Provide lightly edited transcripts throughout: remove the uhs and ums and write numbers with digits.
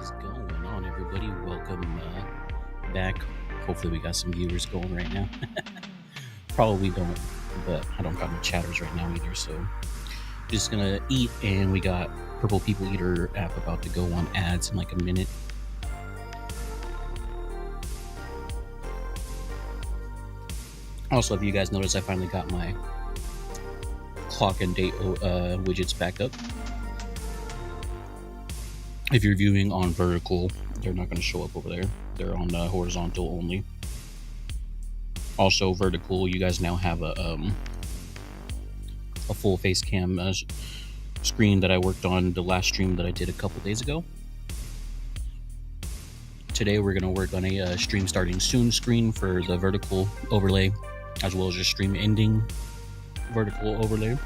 What's going on, everybody? Welcome back. Hopefully, we got some viewers going right now. Probably don't, but I don't got no chatters right now either. So, just gonna eat, and we got Purple People Eater app about to go on ads in like a minute. Also, if you guys notice, I finally got my clock and date widgets back up. If you're viewing on vertical, they're not going to show up over there. They're on horizontal only. Also, vertical, you guys now have a full face cam screen that I worked on the last stream that I did a couple days ago. Today, we're going to work on a stream starting soon screen for the vertical overlay, as well as a stream ending vertical overlay.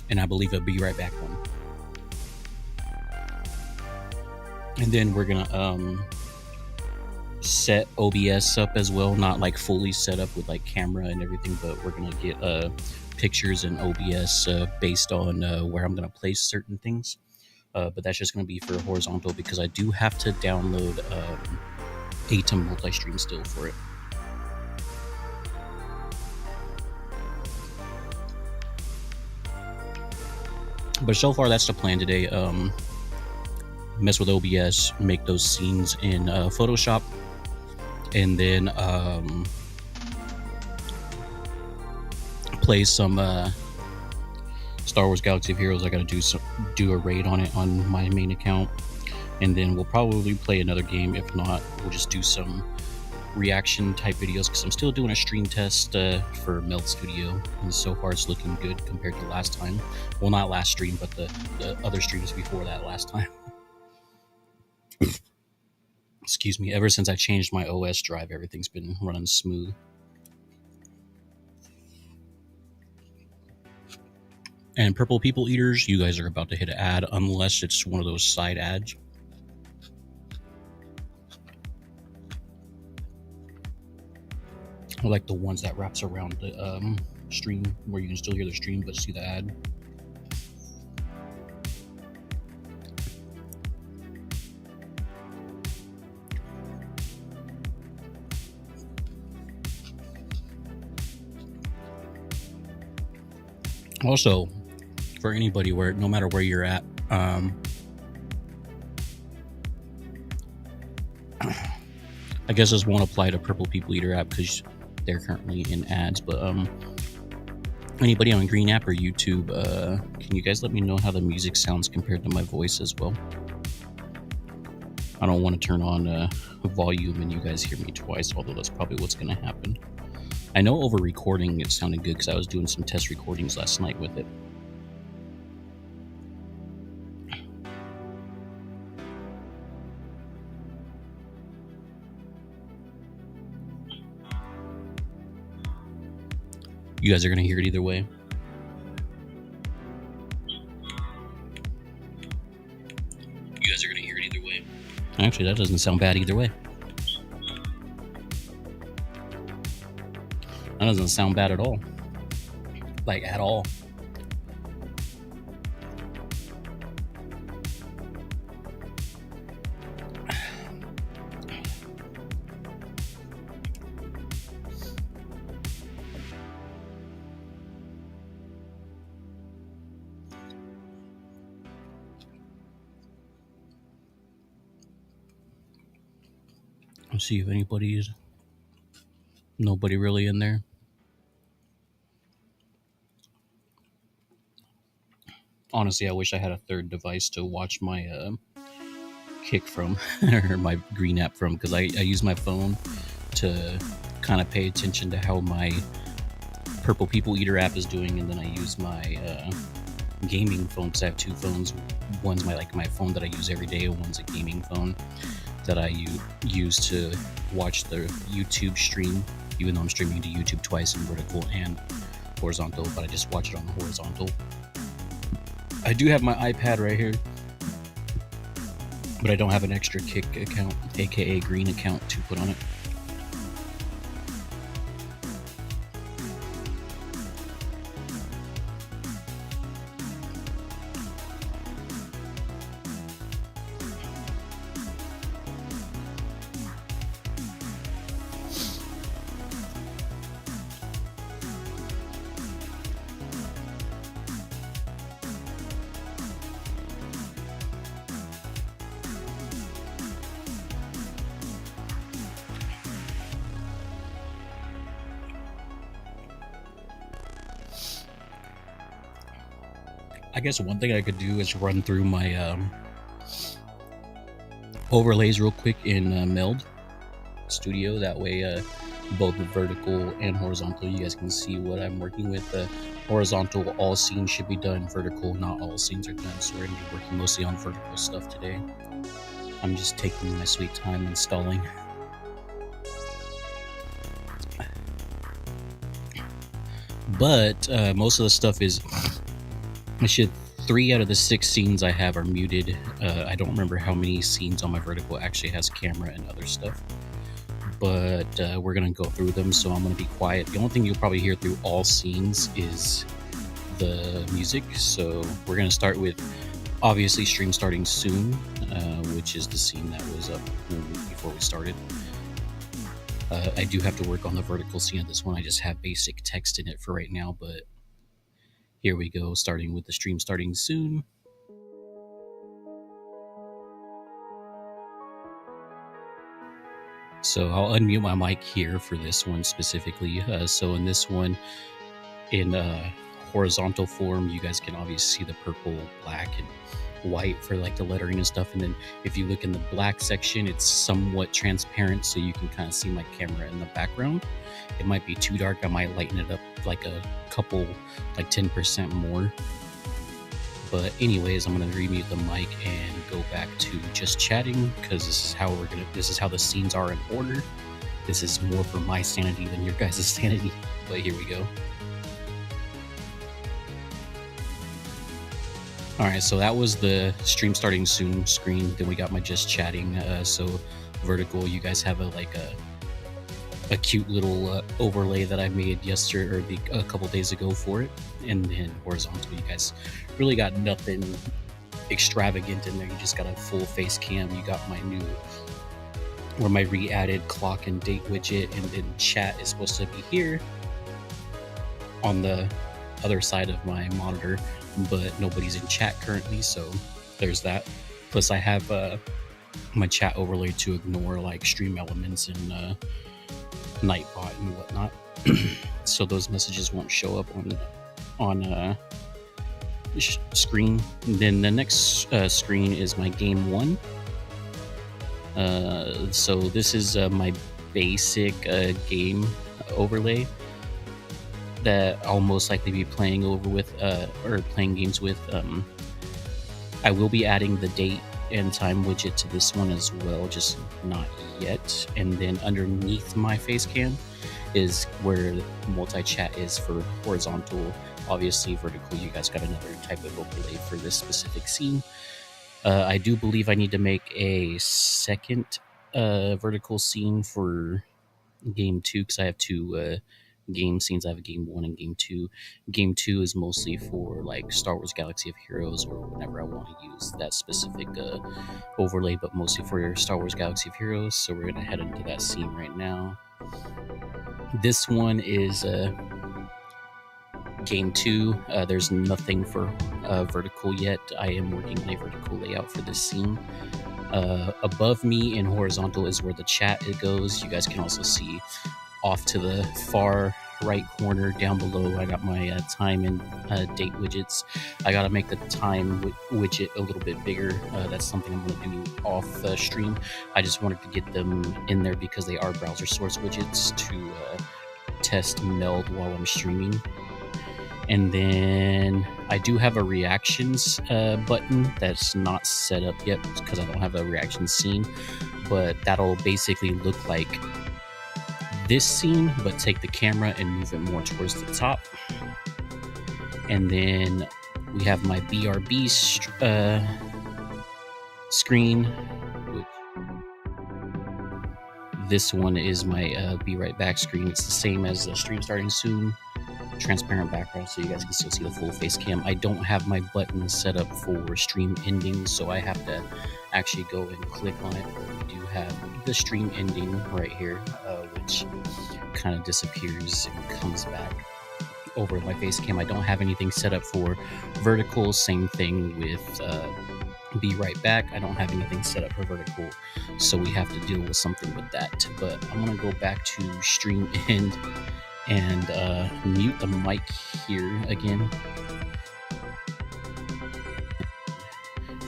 And I believe I'll be right back one. And then we're gonna set OBS up as well, not like fully set up with like camera and everything, but we're gonna get pictures in OBS based on where I'm gonna place certain things. But that's just gonna be for horizontal because I do have to download ATEM multi-stream still for it. But so far, that's the plan today. Mess with OBS, make those scenes in Photoshop, and then play some Star Wars Galaxy of Heroes. I gotta do a raid on it on my main account, and then we'll probably play another game. If not, we'll just do some reaction type videos because I'm still doing a stream test for Melt Studio, and so far it's looking good compared to last time. Well, not last stream, but the other streams before that last time. Excuse me. Ever since I changed my OS drive, everything's been running smooth. And Purple People Eaters, you guys are about to hit an ad unless it's one of those side ads. I like the ones that wraps around the stream where you can still hear the stream but see the ad. Also, for anybody where no matter where you're at, I guess this won't apply to Purple People Eater app because they're currently in ads. But anybody on Green app or YouTube, can you guys let me know how the music sounds compared to my voice as well? I don't want to turn on volume and you guys hear me twice, although that's probably what's going to happen. I know over recording it sounded good because I was doing some test recordings last night with it. You guys are going to hear it either way. You guys are going to hear it either way. Actually, that doesn't sound bad either way. That doesn't sound bad at all. Like, at all. Let's see if anybody's... Nobody really in there. Honestly, I wish I had a third device to watch my kick from, or my Green app from, because I use my phone to kind of pay attention to how my Purple People Eater app is doing, and then I use my gaming phone because I have two phones. One's my phone that I use every day, and one's a gaming phone that I use to watch the YouTube stream, even though I'm streaming to YouTube twice in vertical and horizontal, but I just watch it on the horizontal. I do have my iPad right here, but I don't have an extra Kick account, aka Green account, to put on it. I guess one thing I could do is run through my overlays real quick in Meld Studio. That way, both the vertical and horizontal, you guys can see what I'm working with. Horizontal, all scenes should be done. Vertical, not all scenes are done. So we're gonna be working mostly on vertical stuff today. I'm just taking my sweet time installing. But most of the stuff is, I should 3 out of the 6 scenes I have are muted. I don't remember how many scenes on my vertical actually has camera and other stuff, but we're gonna go through them, so I'm gonna be quiet. The only thing you'll probably hear through all scenes is the music. So we're gonna start with obviously stream starting soon, which is the scene that was up before we started. I do have to work on the vertical scene of this one. I just have basic text in it for right now, but here we go, starting with the stream starting soon. So I'll unmute my mic here for this one specifically. So in this one, in horizontal form, you guys can obviously see the purple, black, and white for like the lettering and stuff. And then if you look in the black section, it's somewhat transparent, so you can kind of see my camera in the background. It might be too dark. I might lighten it up like a couple, like 10% more. But anyways, I'm gonna remute the mic and go back to just chatting, because this is how the scenes are in order. This is more for my sanity than your guys' sanity, but here we go. All right, so that was the stream starting soon screen. Then we got my just chatting. So vertical, you guys have a cute little overlay that I made yesterday or a couple days ago for it. And then horizontal, you guys really got nothing extravagant in there. You just got a full face cam. You got my new, or my re-added clock and date widget, and then chat is supposed to be here on the other side of my monitor, but nobody's in chat currently, so there's that. Plus I have my chat overlay to ignore like stream elements and Nightbot and whatnot, so those messages won't show up on screen. And then the next screen is my game 1. So this is my basic game overlay that I'll most likely be playing over with or playing games with. I will be adding the date and time widget to this one as well, just not yet. And then underneath my face cam is where multi-chat is for horizontal. Obviously vertical, you guys got another type of overlay for this specific scene. I do believe I need to make a second vertical scene for game 2, because I have 2 game scenes. I have game 1 and game 2. Game 2 is mostly for like Star Wars Galaxy of Heroes, or whenever I want to use that specific overlay, but mostly for Star Wars Galaxy of Heroes. So we're gonna head into that scene right now. This one is game 2. There's nothing for vertical yet. I am working on a vertical layout for this scene. Above me in horizontal is where the chat goes. You guys can also see off to the far right corner down below, I got my time and date widgets. I gotta make the time widget a little bit bigger. That's something I'm gonna do off stream. I just wanted to get them in there because they are browser source widgets to test Meld while I'm streaming. And then I do have a reactions button that's not set up yet because I don't have a reaction scene, but that'll basically look like this scene, but take the camera and move it more towards the top. And then we have my BRB screen, which this one is my Be Right Back screen. It's the same as the stream starting soon, transparent background, so you guys can still see the full face cam. I don't have my button set up for stream ending, so I have to actually go and click on it. We do have the stream ending right here, which kind of disappears and comes back over my face cam. I don't have anything set up for vertical. Same thing with Be Right Back. I don't have anything set up for vertical, so we have to deal with something with that. But I'm gonna go back to stream end and mute the mic here again.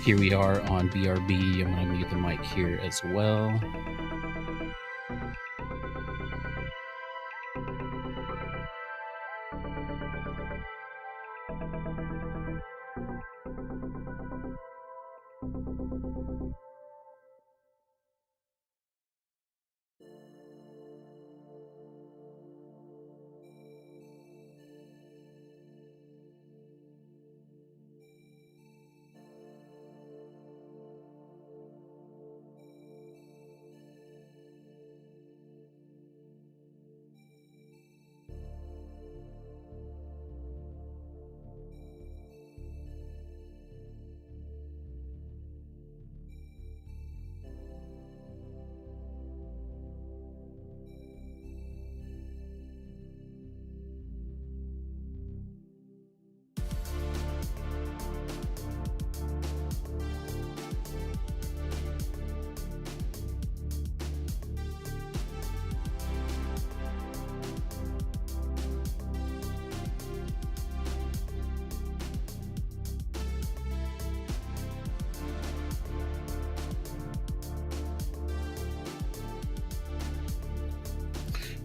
Here we are on BRB. I'm going to mute the mic here as well.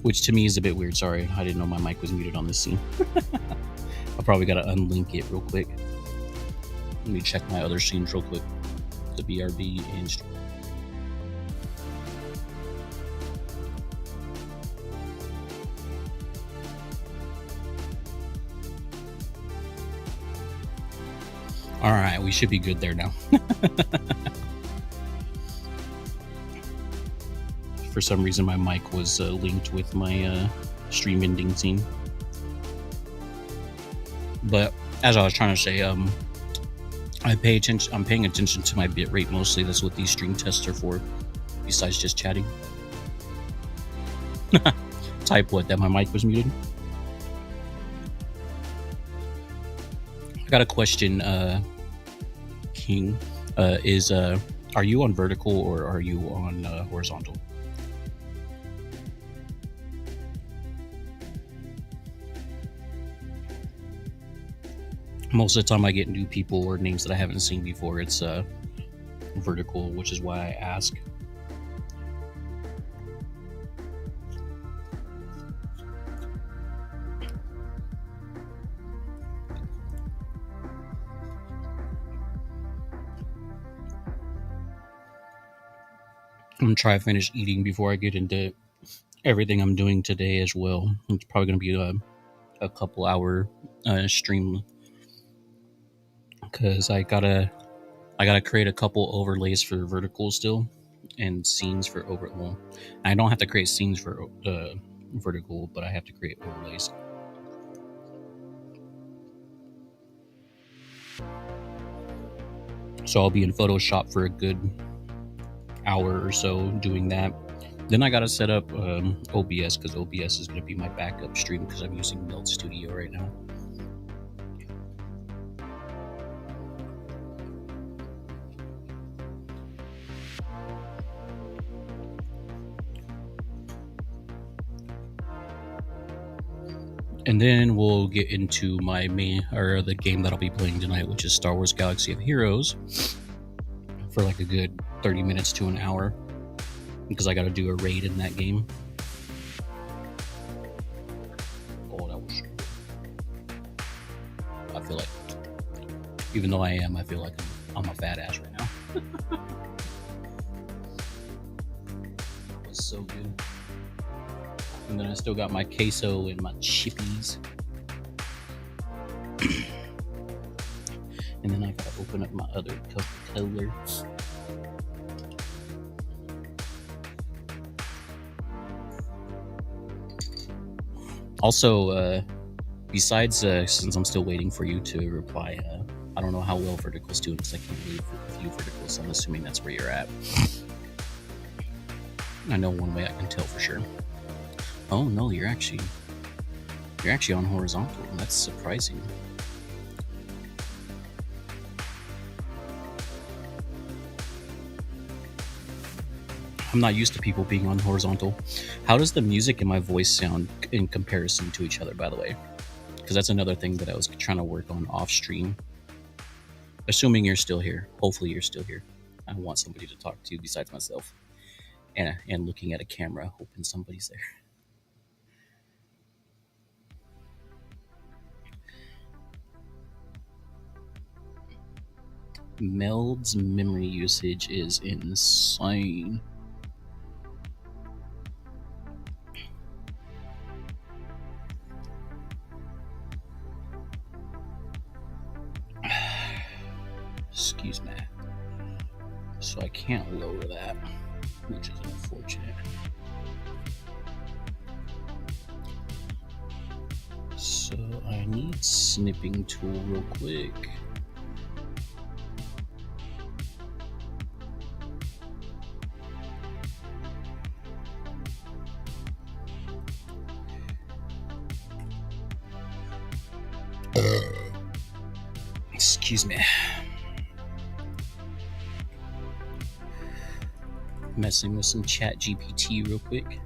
Which to me is a bit weird. Sorry, I didn't know my mic was muted on this scene. I probably got to unlink it real quick. Let me check my other scenes real quick. The BRB and all right, we should be good there now. For some reason, my mic was linked with my stream ending scene. But as I was trying to say, I'm paying attention to my bitrate mostly. That's what these stream tests are for, besides just chatting. Type what? That my mic was muted? I got a question, King. Are you on vertical or are you on horizontal? Most of the time I get new people or names that I haven't seen before, it's vertical, which is why I ask. I'm gonna try to finish eating before I get into everything I'm doing today as well. It's probably gonna be a couple hour stream, because I gotta create a couple overlays for vertical still, and scenes for well, I don't have to create scenes for vertical, but I have to create overlays. So I'll be in Photoshop for a good hour or so doing that. Then I gotta set up OBS, because OBS is gonna be my backup stream because I'm using Melt Studio right now. And then we'll get into my the game that I'll be playing tonight, which is Star Wars Galaxy of Heroes, for like a good 30 minutes to an hour, because I got to do a raid in that game. Oh, that was... I feel like, even though I feel like I'm a fat ass right now. That was so good. And then I still got my queso and my chippies. And then I gotta open up my other Coca-Cola. Also, besides, since I'm still waiting for you to reply, I don't know how well Vertical's doing, because I can't leave with you Vertical, so I'm assuming that's where you're at. I know one way I can tell for sure. Oh no, you're actually on horizontal. That's surprising. I'm not used to people being on horizontal. How does the music and my voice sound in comparison to each other, by the way? Because that's another thing that I was trying to work on off stream. Assuming you're still here. Hopefully you're still here. I want somebody to talk to besides myself. And looking at a camera, hoping somebody's there. Meld's memory usage is insane. Excuse me. So I can't lower that, which is unfortunate. So I need snipping tool real quick. Excuse me. Messing with some chat GPT real quick.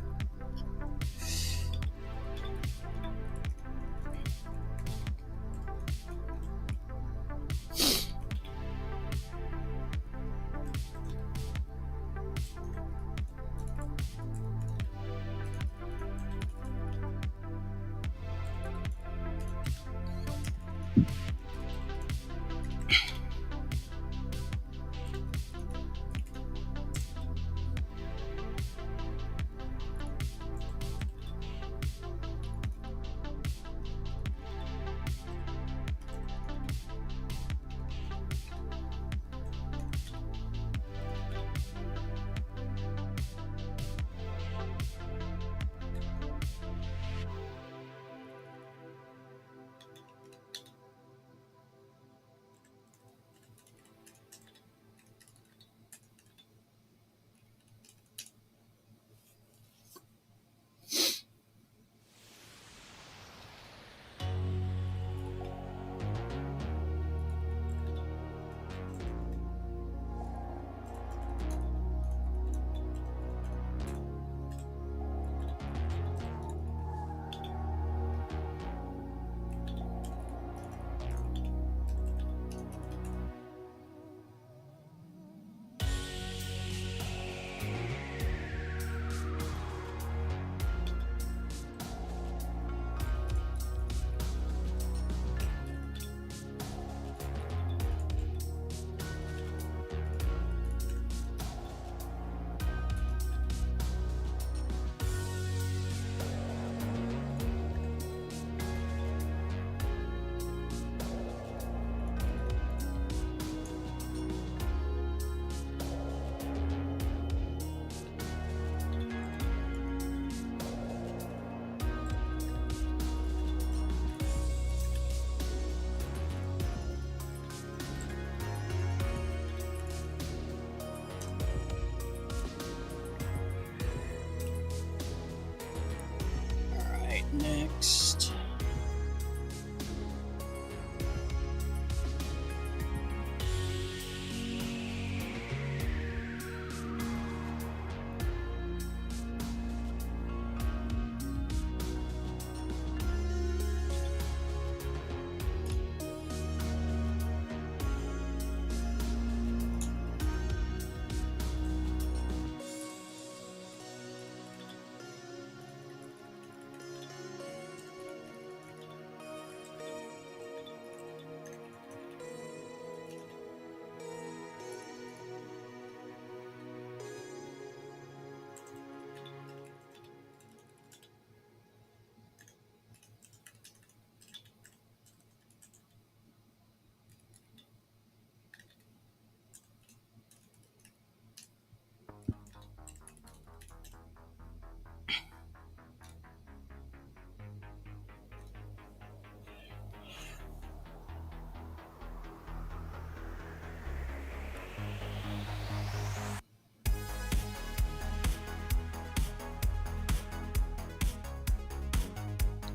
Next.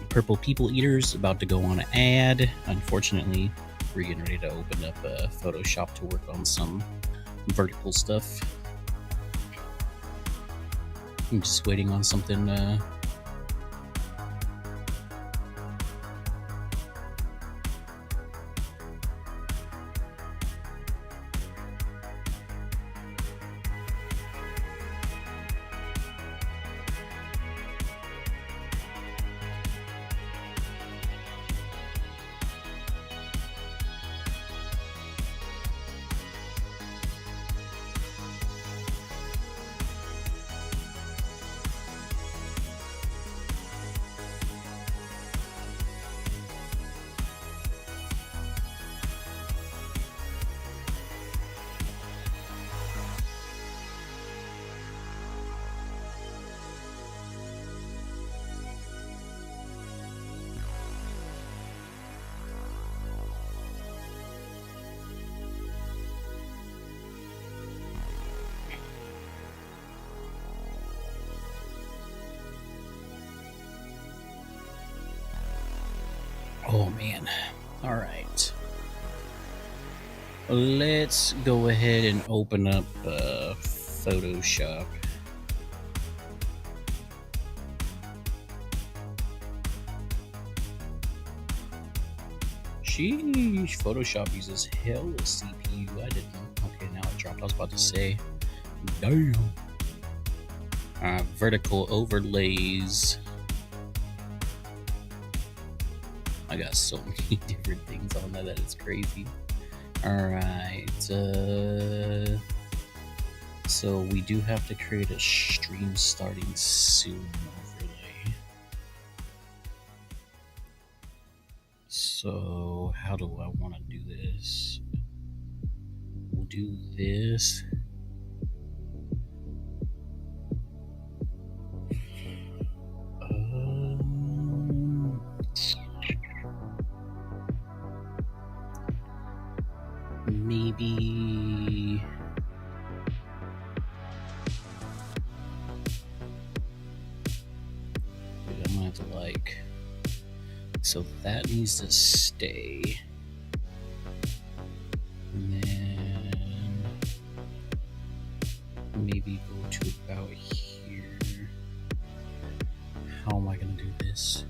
Purple People Eaters about to go on an ad. Unfortunately, we're getting ready to open up Photoshop to work on some vertical stuff. I'm just waiting on something Oh man. All right. Let's go ahead and open up Photoshop. Sheesh, Photoshop uses hella CPU. I didn't know. Okay, now it dropped. I was about to say, damn. Vertical overlays. I got so many different things on there that it's crazy. Alright, so we do have to create a stream starting soon overlay. So how do I want to do this? We'll do this. Maybe I'm gonna have to like, so that needs to stay, and then maybe go to about here. How am I gonna do this?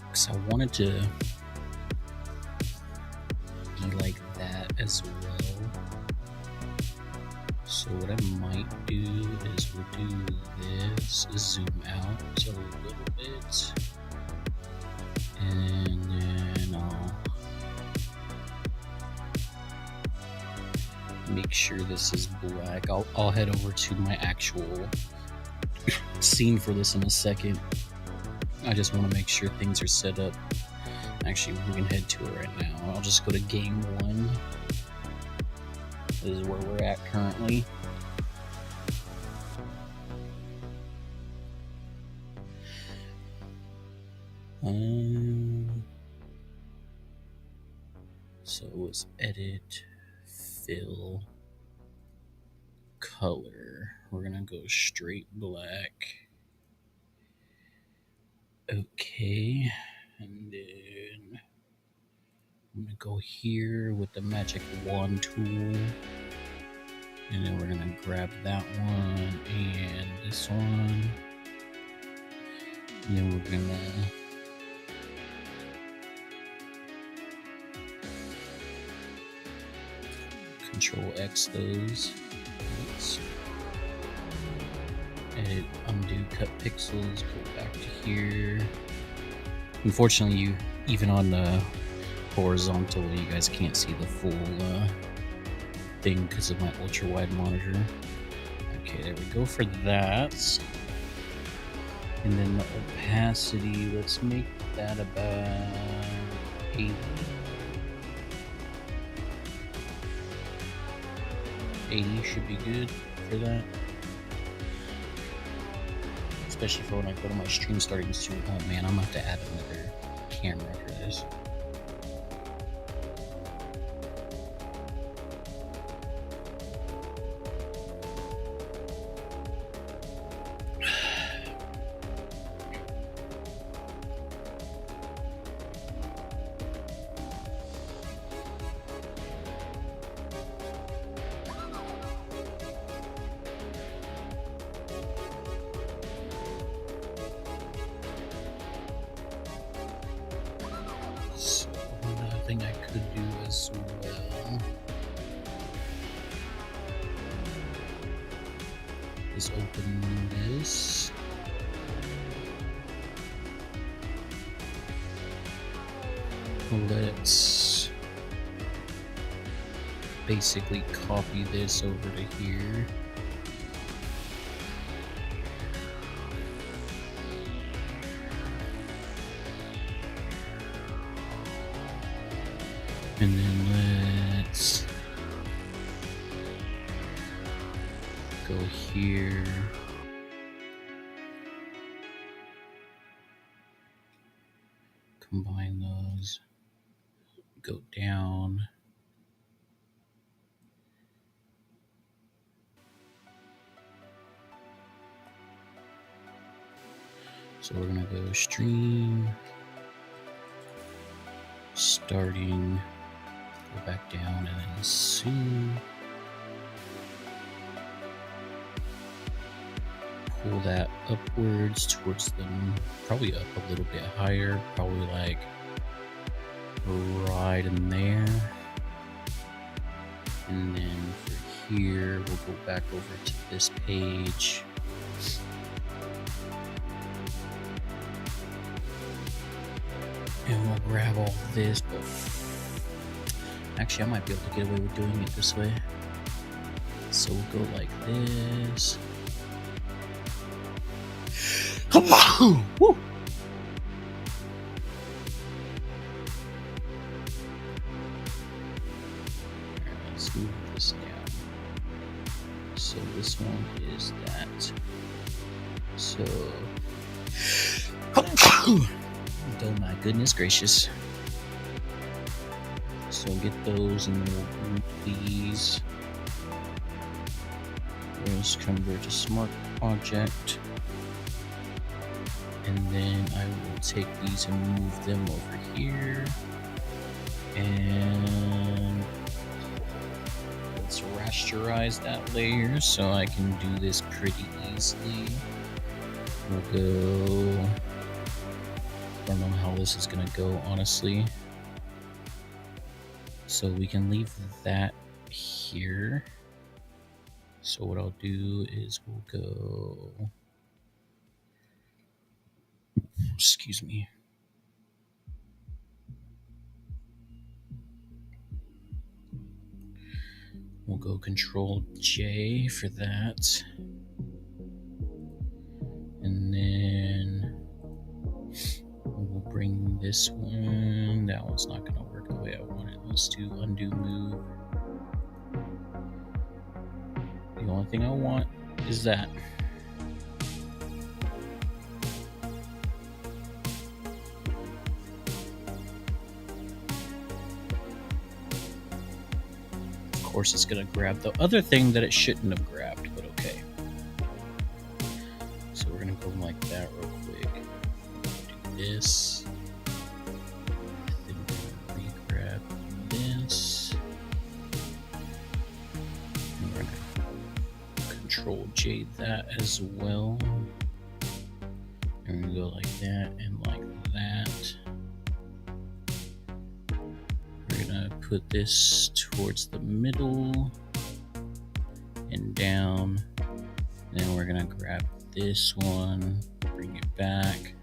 Because I wanted to be like that as well. So what I might do is we'll do this, zoom out a little bit, and then I'll make sure this is black. I'll head over to my actual scene for this in a second. I just want to make sure things are set up. Actually, we can head to it right now. I'll just go to game 1. This is where we're at currently. So it was edit, fill, color. We're gonna go straight black. Okay, and then I'm gonna go here with the magic wand tool, and then we're gonna grab that one and this one, and then we're gonna Control X those. Let's edit, undo, cut pixels, go back to here. Unfortunately, even on the horizontal, you guys can't see the full thing because of my ultra wide monitor. Okay, there we go for that. And then the opacity, let's make that about 80. 80 should be good for that. Especially for when I go to my stream starting soon. Oh man, I'm gonna have to add another camera for this. So another thing I could do as well is open this. Let's basically copy this over to here. And then let's go here. Combine those. Go down. So we're gonna go stream, starting, go back down, and then soon pull that upwards towards them, probably up a little bit higher, probably like right in there. And then for here, we'll go back over to this page. And we'll grab all this, but actually I might be able to get away with doing it this way. So we'll go like this. Woo! Let's move this down. So this one is that. So, oh my goodness gracious. So get those and we'll group these. Let's convert to smart object. And then I will take these and move them over here. And let's rasterize that layer so I can do this pretty easily. We'll go, I don't know how this is gonna go, honestly. So we can leave that here. So what I'll do is we'll go, excuse me. We'll go Control J for that. And then we'll bring this one. That one's not going to work the way I want it. Let's do undo move. The only thing I want is that. Of course, it's going to grab the other thing that it shouldn't have grabbed, but okay. So we're going to go like that real quick. Do this. Then we're going to re-grab this. And we're going to Control J that as well. And we're going to go like that and like that. We're going to put this towards the middle and down. And then we're going to grab this one, bring it back.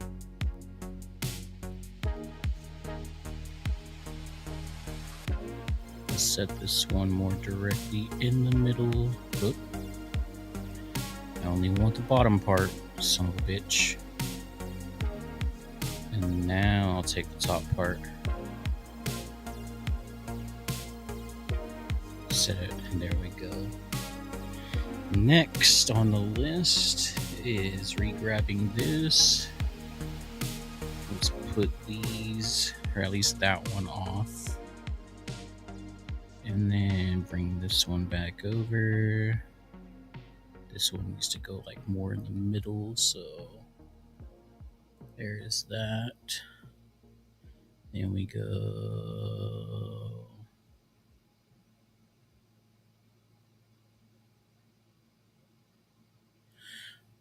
Let's set this one more directly in the middle. Oop. I only want the bottom part, son of a bitch. And now I'll take the top part. Set it, and there we go. Next on the list is re-grabbing this. Let's put these, or at least that one, off. And then bring this one back over. This one needs to go like more in the middle, so there's that. Then we go.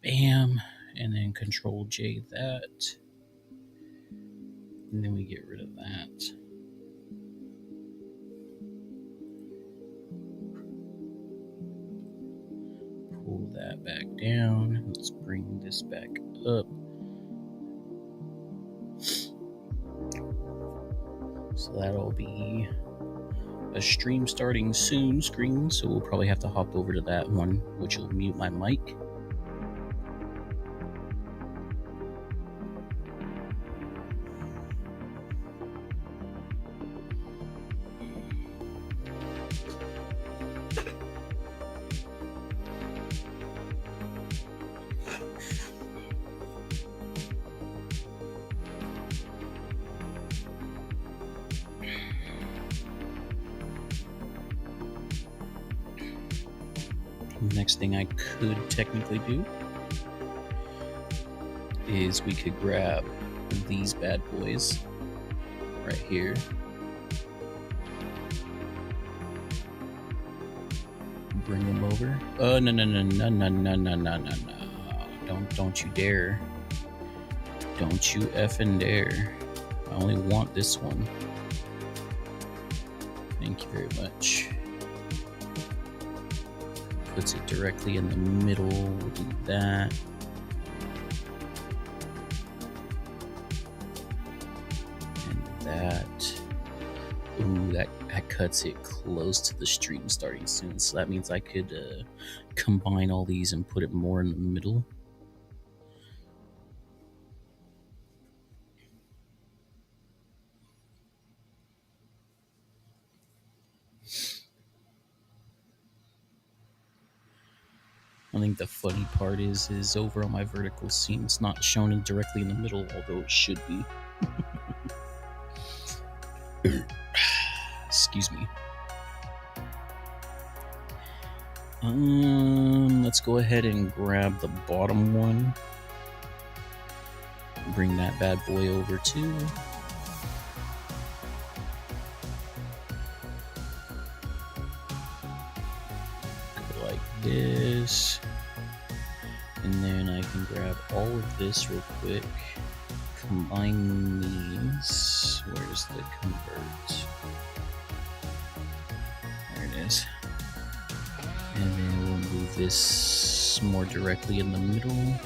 Bam, and then Control J that. And then we get rid of that. Pull that back down. Let's bring this back up. So that'll be a stream starting soon screen. So we'll probably have to hop over to that one, which will mute my mic. Next thing I could technically do is we could grab these bad boys right here. Bring them over. Oh, no. Don't you dare. Don't you effing dare. I only want this one. Thank you very much. Puts it directly in the middle. We'll do that. And that. Ooh, that cuts it close to the stream starting soon. So that means I could combine all these and put it more in the middle. I think the funny part is over on my vertical seam, it's not shown directly in the middle, although it should be. Excuse me. Let's go ahead and grab the bottom one. Bring that bad boy over too. Go like this. And then I can grab all of this real quick. Combine these. Where's the convert? There it is. And then we'll move this more directly in the middle. And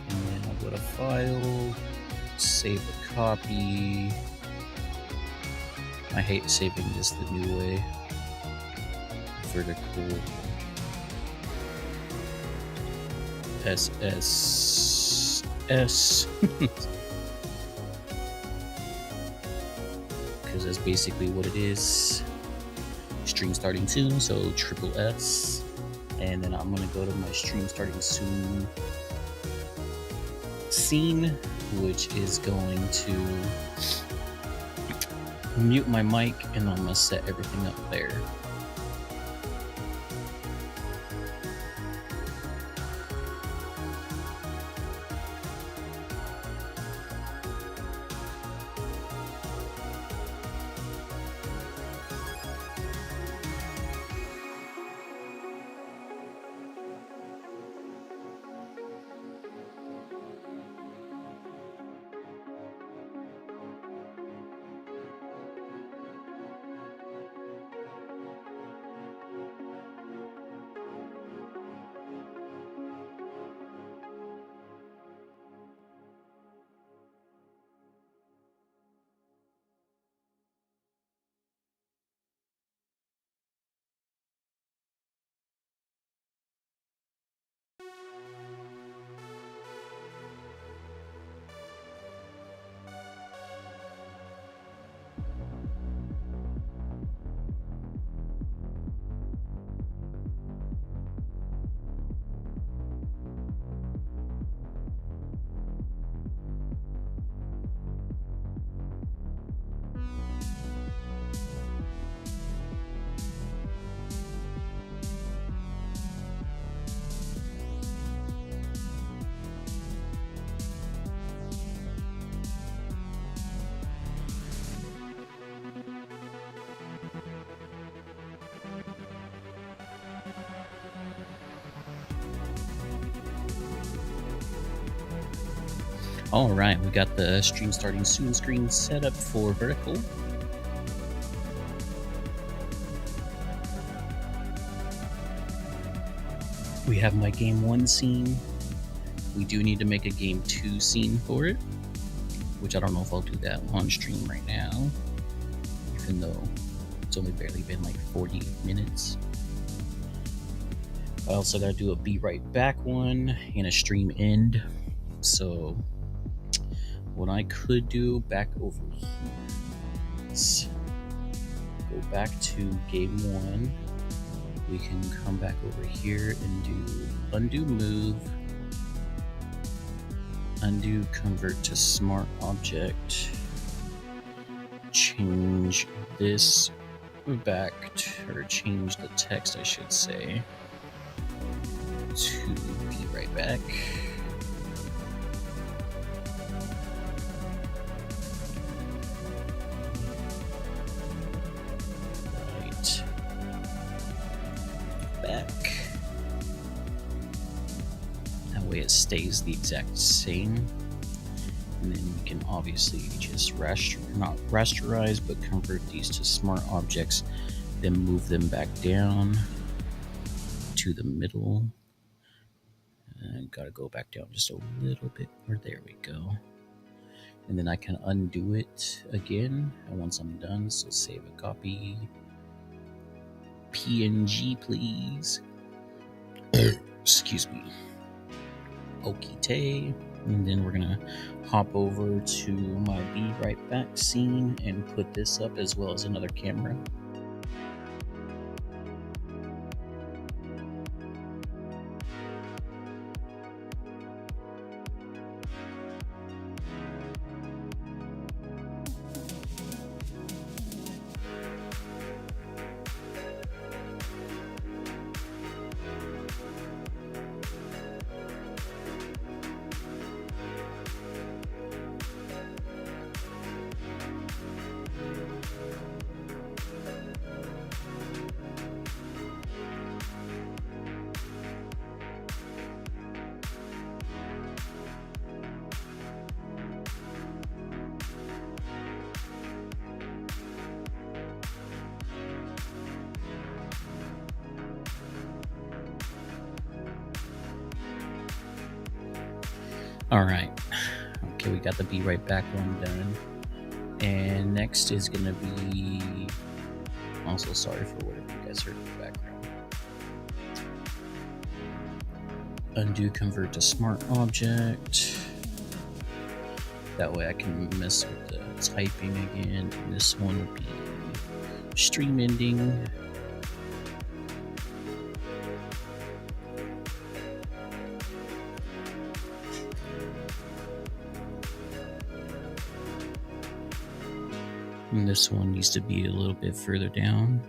then I'll go to File, save a copy. I hate saving this the new way. Vertical SSS. Because that's basically what it is. Stream starting soon, so triple S. And then I'm gonna go to my stream starting soon scene, which is going to mute my mic, and I'm gonna set everything up there. All right, we got the stream starting soon screen set up for vertical. We have my game 1 scene. We do need to make a game 2 scene for it, which I don't know if I'll do that on stream right now, even though it's only barely been like 40 minutes. I also gotta do a be right back one and a stream end. So what I could do back over here is go back to game 1. We can come back over here and do undo move, undo convert to smart object, change this back to, or change the text, I should say, to be right back. Right back. That way it stays the exact same. And then we can obviously just not rasterize, but convert these to smart objects, then move them back down to the middle. And gotta go back down just a little bit more. There we go. And then I can undo it again. And once I'm done, so save a copy. PNG, please. Excuse me. Okite. And then we're gonna hop over to my Be Right Back scene and put this up as well as another camera. Alright, okay, we got the Be Right Back one done. And next is gonna be, also sorry for whatever you guys heard in the background. Undo convert to smart object. That way I can mess with the typing again. And this one would be stream ending. And this one needs to be a little bit further down.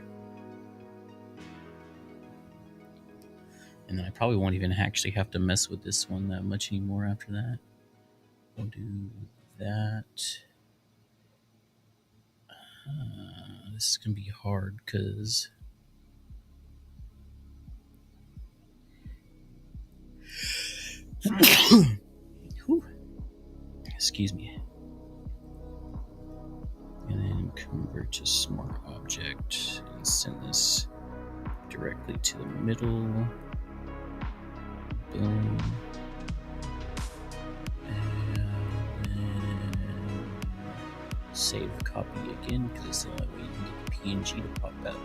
And then I probably won't even actually have to mess with this one that much anymore after that. We'll do that. This is going to be hard because excuse me. And then convert to smart object and send this directly to the middle. Boom. And then save copy again because it's the only way you can get the PNG to pop up.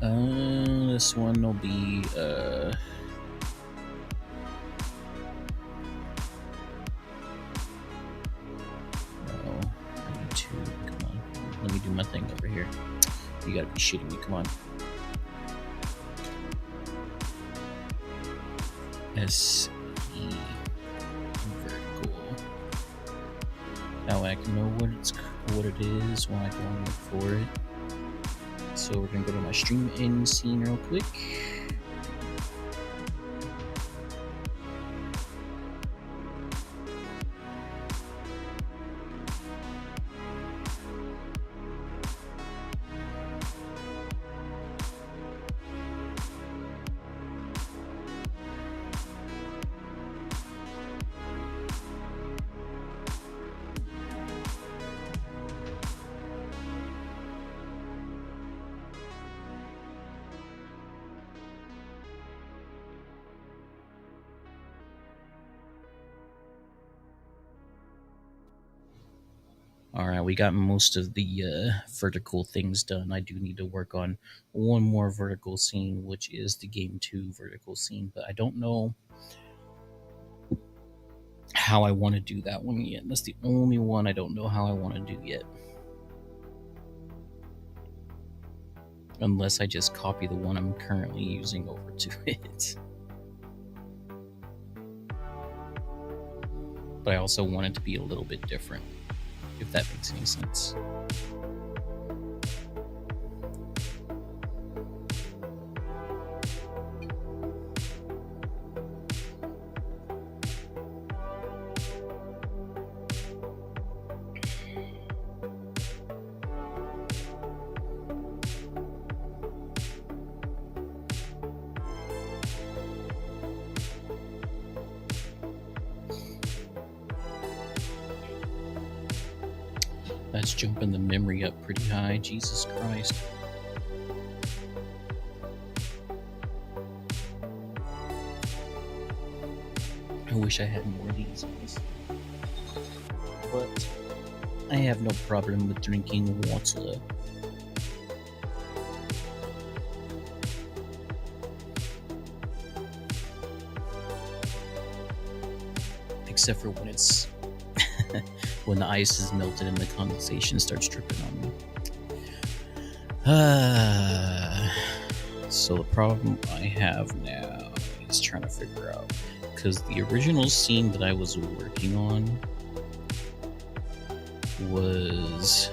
This one will be come on. Let me do my thing over here. You gotta be shitting me, come on. SE vertical. That way I can know what it is when I go and look for it. So we're gonna go to my stream in scene real quick. Alright, we got most of the vertical things done. I do need to work on one more vertical scene, which is the Game 2 vertical scene, but I don't know how I want to do that one yet. That's the only one I don't know how I want to do yet. Unless I just copy the one I'm currently using over to it. But I also want it to be a little bit different, if that makes any sense. That's jumping the memory up pretty high. Jesus Christ. I wish I had more of these. But I have no problem with drinking water. Except for when it's when the ice is melted and the condensation starts dripping on me. So the problem I have now is trying to figure out, because the original scene that I was working on was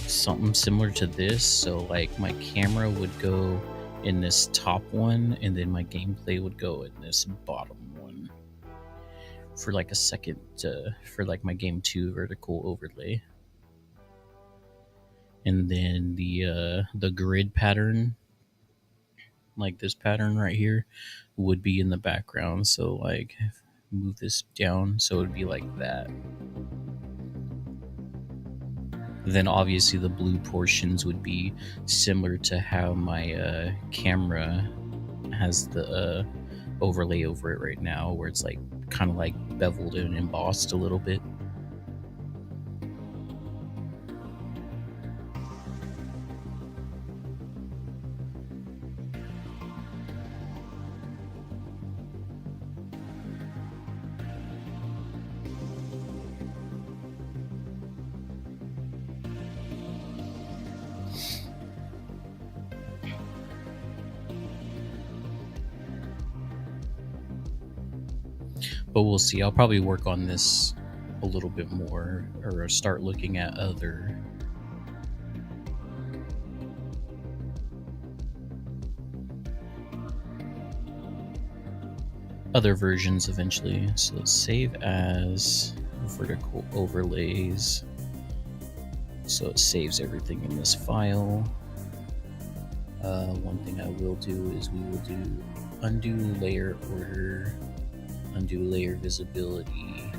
something similar to this. So like my camera would go in this top one, and then my gameplay would go in this bottom one for like a second, for like my game 2 vertical overlay. And then the grid pattern, like this pattern right here, would be in the background. So like move this down so it would be like that. Then obviously the blue portions would be similar to how my camera has the overlay over it right now, where it's like kind of like beveled and embossed a little bit. But we'll see. I'll probably work on this a little bit more, or start looking at other versions eventually. So let's save as vertical overlays. So it saves everything in this file. One thing I will do is we will do undo layer order, undo layer visibility,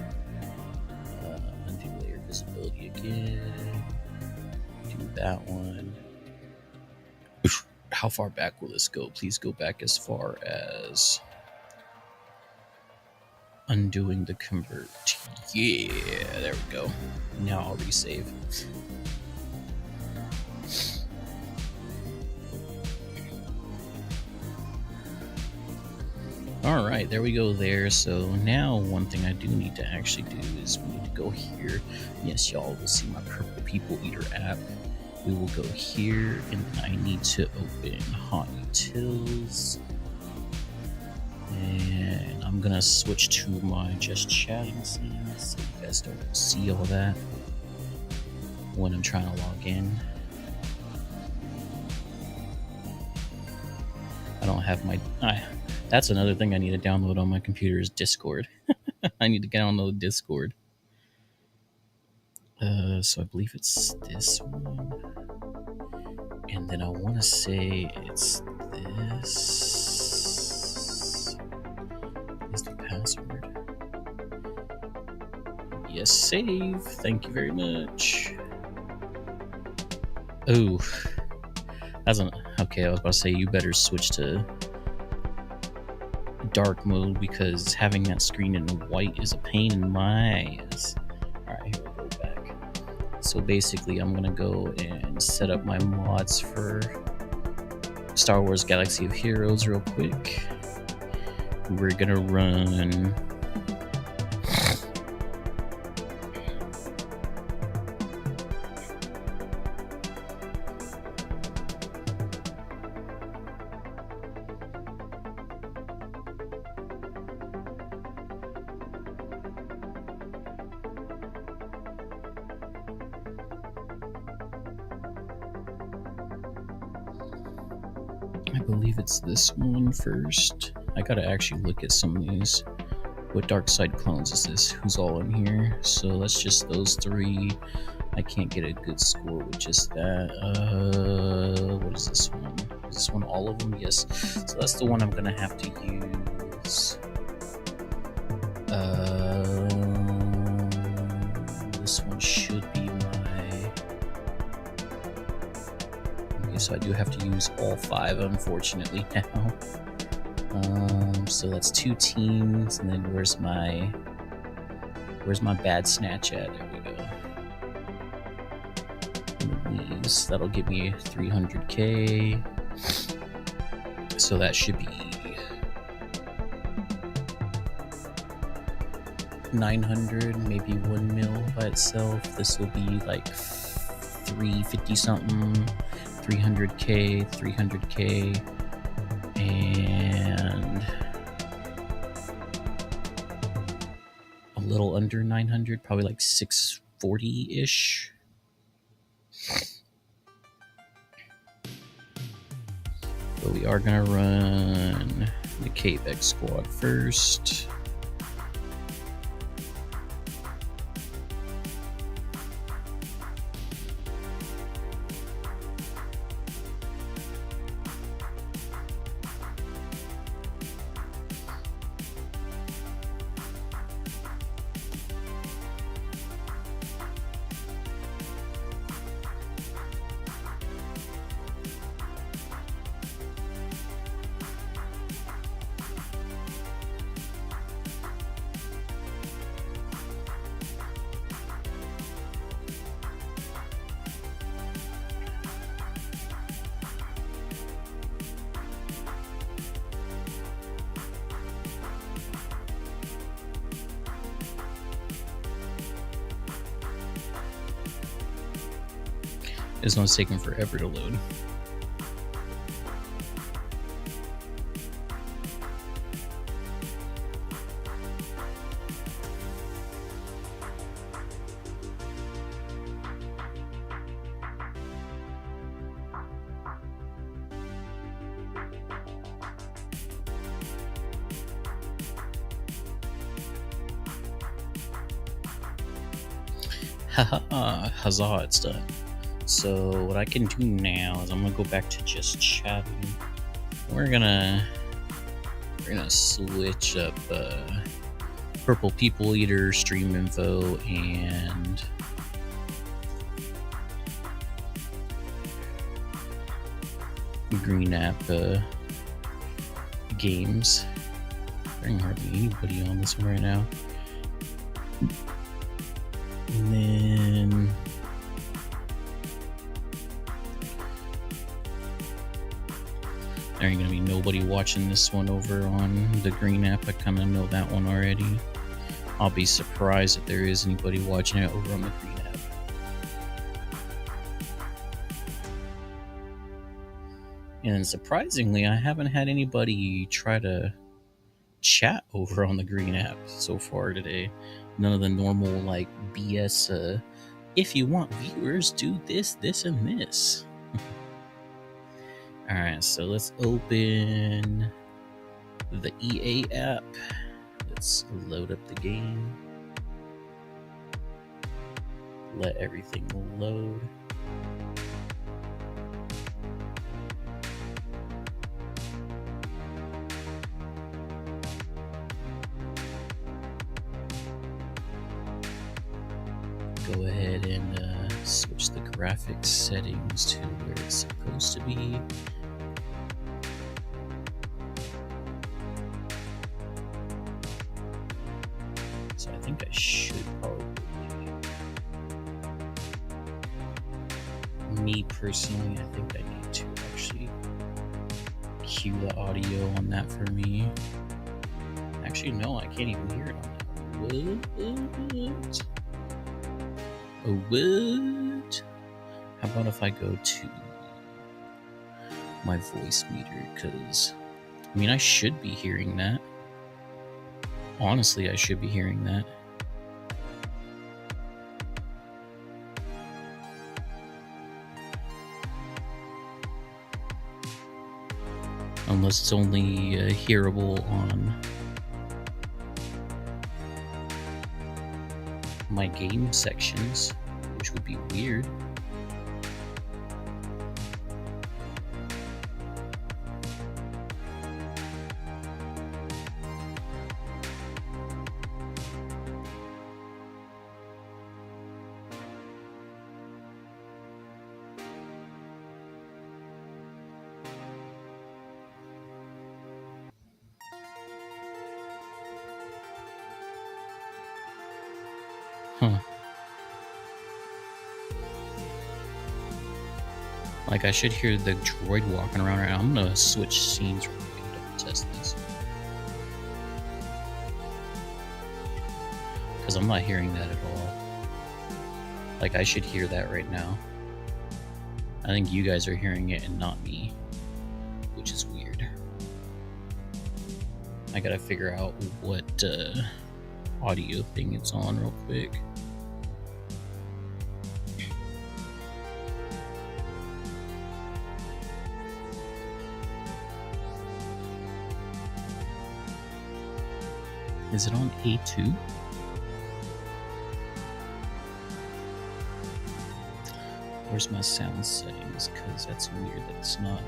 undo layer visibility again, do that one. How far back will this go? Please go back as far as undoing the convert. Yeah, there we go. Now I'll resave. Alright, there we go there. So now one thing I do need to actually do is we need to go here. Yes, y'all will see my Purple People Eater app. We will go here, and I need to open Hot Utils. And I'm gonna switch to my just chatting scene so you guys don't see all that when I'm trying to log in. I don't have my... that's another thing I need to download on my computer is Discord. I need to download Discord. So I believe it's this one. And then I want to say it's this. Is the password? Yes, save. Thank you very much. Oh, that's an... Okay, I was about to say you better switch to dark mode, because having that screen in white is a pain in my ass. Alright, here we go back. So basically I'm gonna go and set up my mods for Star Wars Galaxy of Heroes real quick. We're gonna run I believe it's this one first. I gotta actually look at some of these. What dark side clones is this? Who's all in here? So that's just those three. I can't get a good score with just that. What is this one? Is this one all of them? Yes. So that's the one I'm gonna have to use. so I do have to use all 5, unfortunately, now. So that's 2 teams, and then where's my bad snatch at? There we go. Leaves. That'll give me 300k. So that should be 900, maybe 1 mil by itself. This will be like 350 something, 300k, 300k, and a little under 900, probably like 640-ish. But we are gonna run the swgohgac squad first. This one's taking forever to load. Haha, huzzah, it's done. So what I can do now is I'm gonna go back to just chatting. We're gonna switch up Purple People Eater, Stream Info, and Green App games. There's hardly anybody on this one right now. And then there ain't gonna be nobody watching this one over on the Green App. I kind of know that one already. I'll be surprised if there is anybody watching it over on the Green App. And surprisingly, I haven't had anybody try to chat over on the Green App so far today. None of the normal like BS if you want viewers, do this, this, and this. Alright, so let's open the EA app. Let's load up the game. Let everything load. Go ahead and switch the graphics settings to where it's supposed to be. So I think I should probably, me personally, I think I need to actually cue the audio on that for me. Actually, no, I can't even hear it on that. What? Oh, what? How about if I go to my voice meter? Because, I mean, I should be hearing that. Honestly, I should be hearing that. Unless it's only hearable on my game sections, which would be weird. Like, I should hear the droid walking around right now. I'm gonna switch scenes real quick and double test this. Because I'm not hearing that at all. Like, I should hear that right now. I think you guys are hearing it and not me, which is weird. I gotta figure out what audio thing it's on real quick. Is it on A2? Where's my sound settings? Because that's weird that it's not...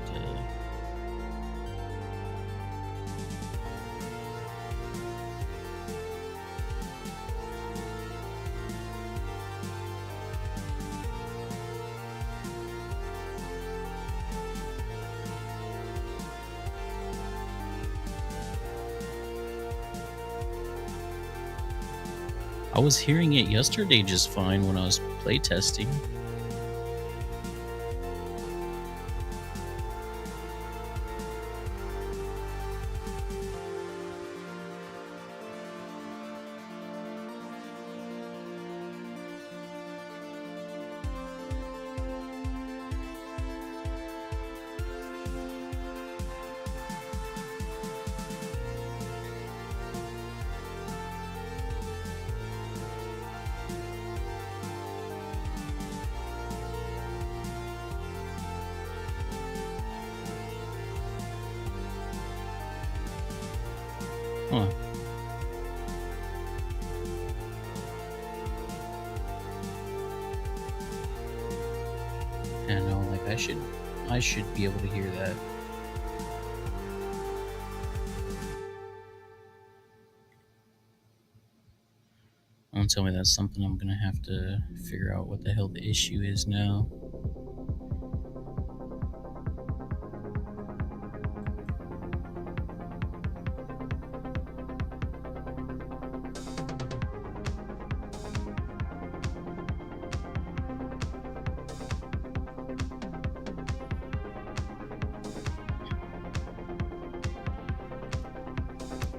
I was hearing it yesterday just fine when I was playtesting. Huh. I know, like I should be able to hear that. Don't tell me that's something I'm gonna have to figure out what the hell the issue is now.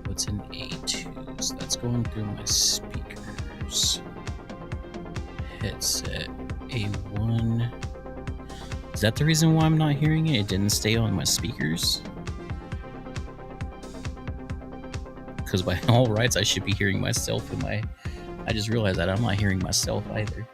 What's an A2? So that's going through my speakers. Headset A1. Is that the reason why I'm not hearing it? It didn't stay on my speakers? Because by all rights, I should be hearing myself in my... I just realized that I'm not hearing myself either.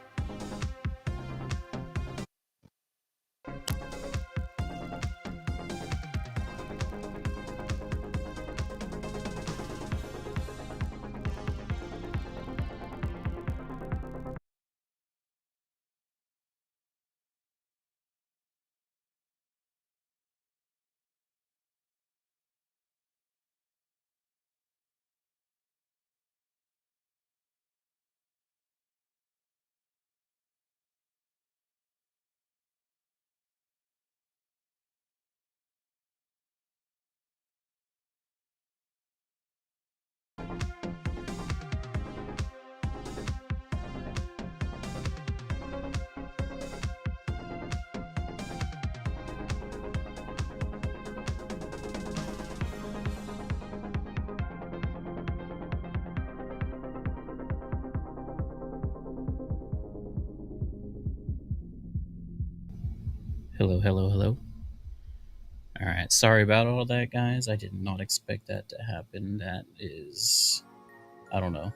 Hello, hello, hello. Alright, sorry about all that, guys. I did not expect that to happen. That is... I don't know.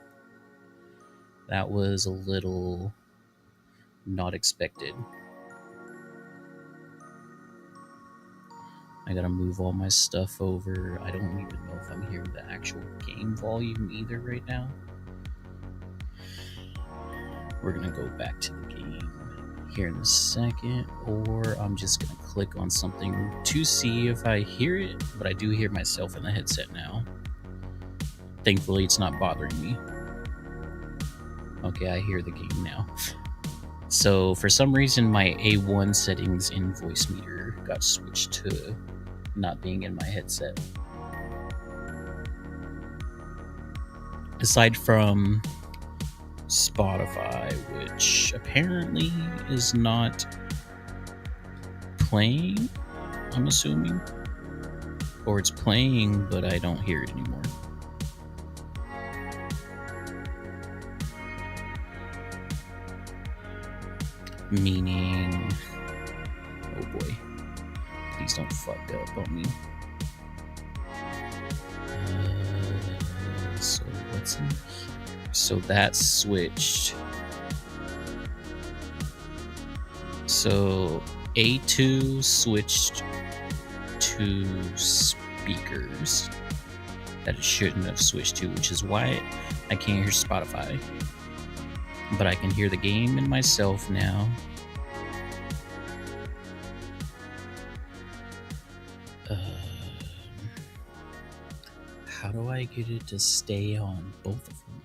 That was a little... not expected. I gotta move all my stuff over. I don't even know if I'm hearing the actual game volume either right now. We're gonna go back to the game here in a second, or I'm just gonna click on something to see if I hear it, but I do hear myself in the headset now. Thankfully, it's not bothering me. Okay, I hear the game now. So for some reason, my A1 settings in voice meter got switched to not being in my headset. Aside from Spotify, which apparently is not playing, I'm assuming. Or it's playing, but I don't hear it anymore. Meaning... Oh boy. Please don't fuck up on me. So what's in here? So that switched. So A2 switched to speakers that it shouldn't have switched to, which is why I can't hear Spotify. But I can hear the game and myself now. How do I get it to stay on both of them?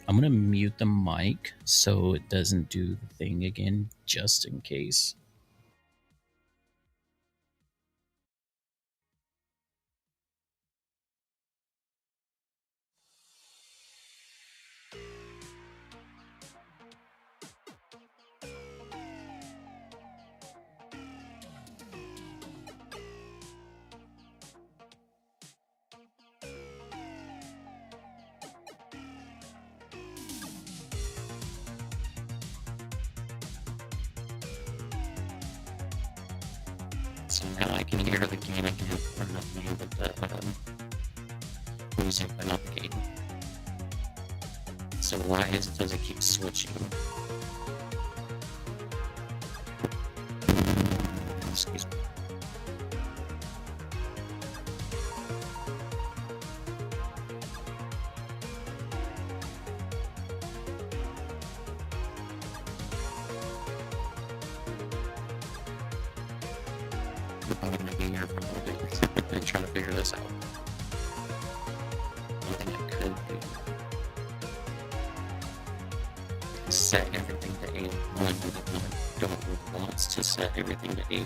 I'm gonna mute the mic so it doesn't do the thing again, just in case. So now I can hear the game again, or not the game, but the music, but not the game. So why does it keep switching? Excuse me. You're probably going to be here for a little bit and trying to figure this out. One thing I could do is set everything to A1, even though I don't want to set everything to A1.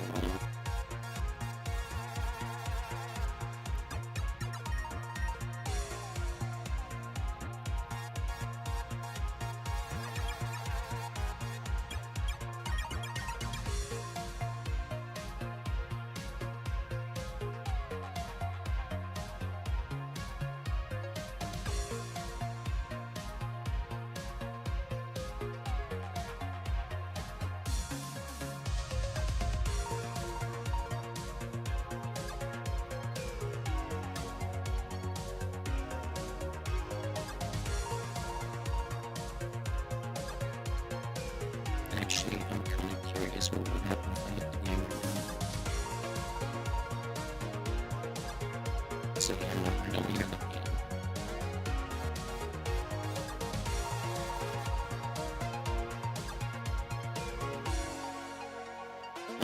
Actually, I'm kind of curious what would happen if I hit the game right now. So yeah, no, I don't hear the game.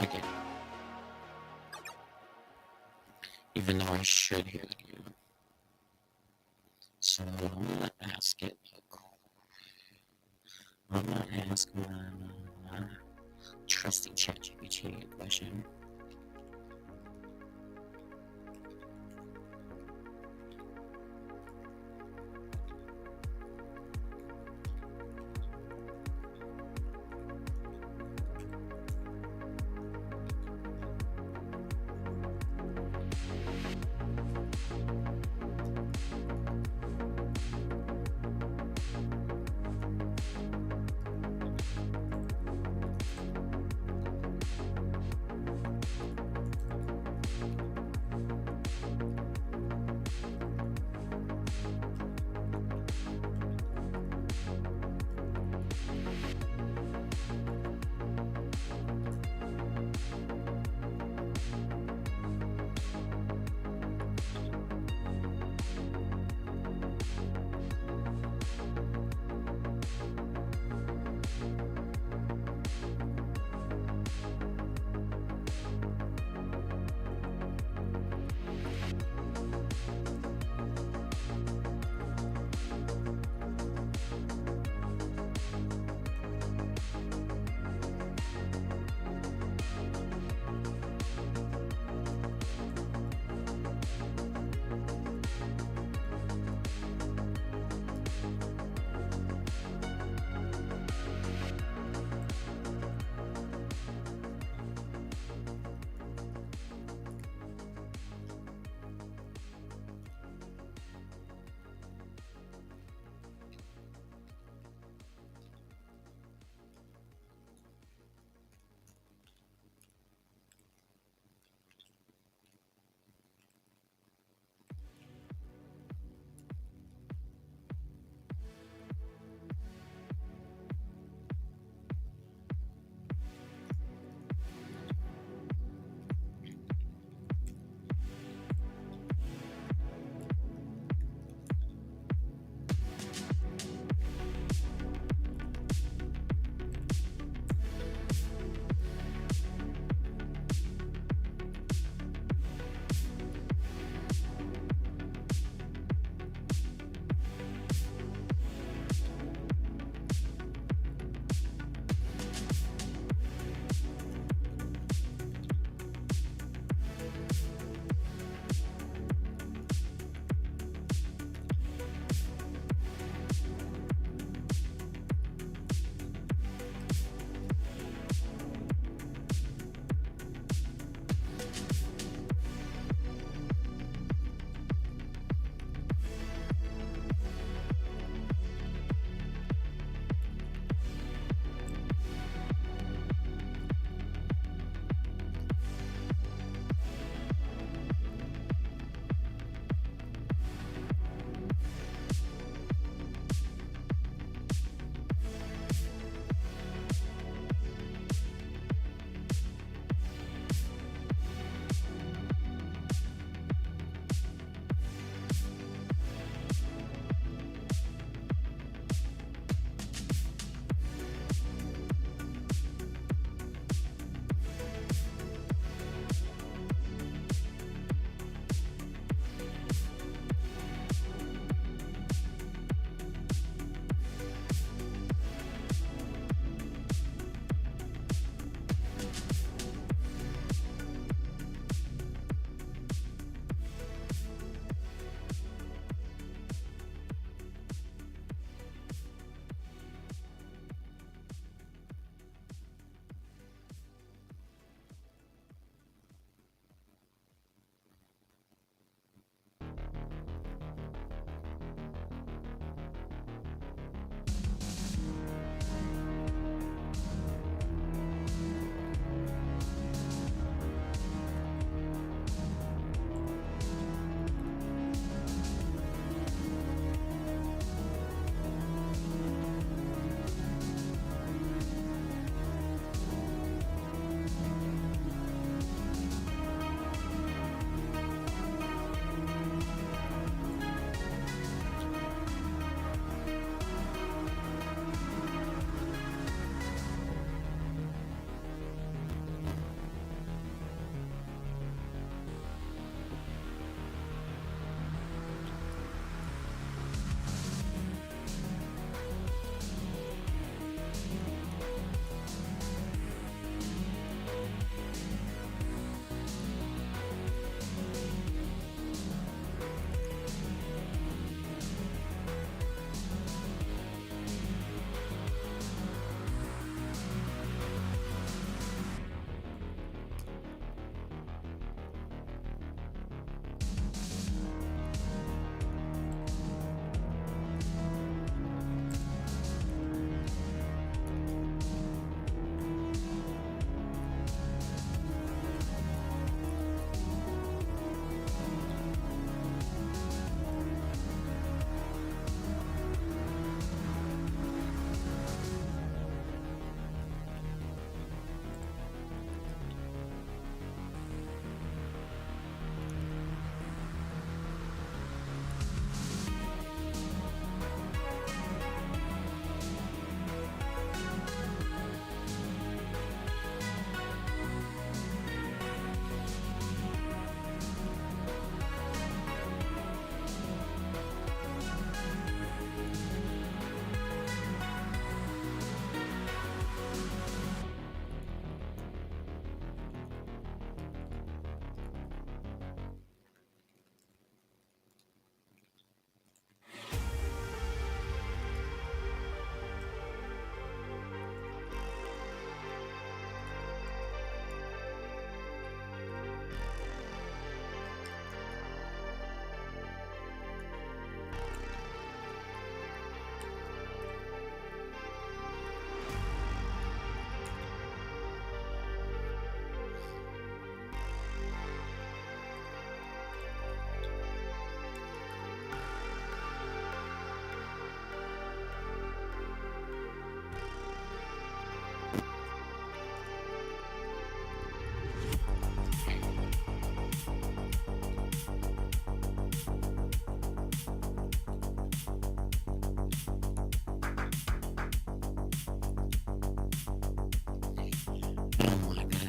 Okay. Even though I should hear the game. So I'm gonna ask it. I'm gonna ask my trusty ChatGPT a question.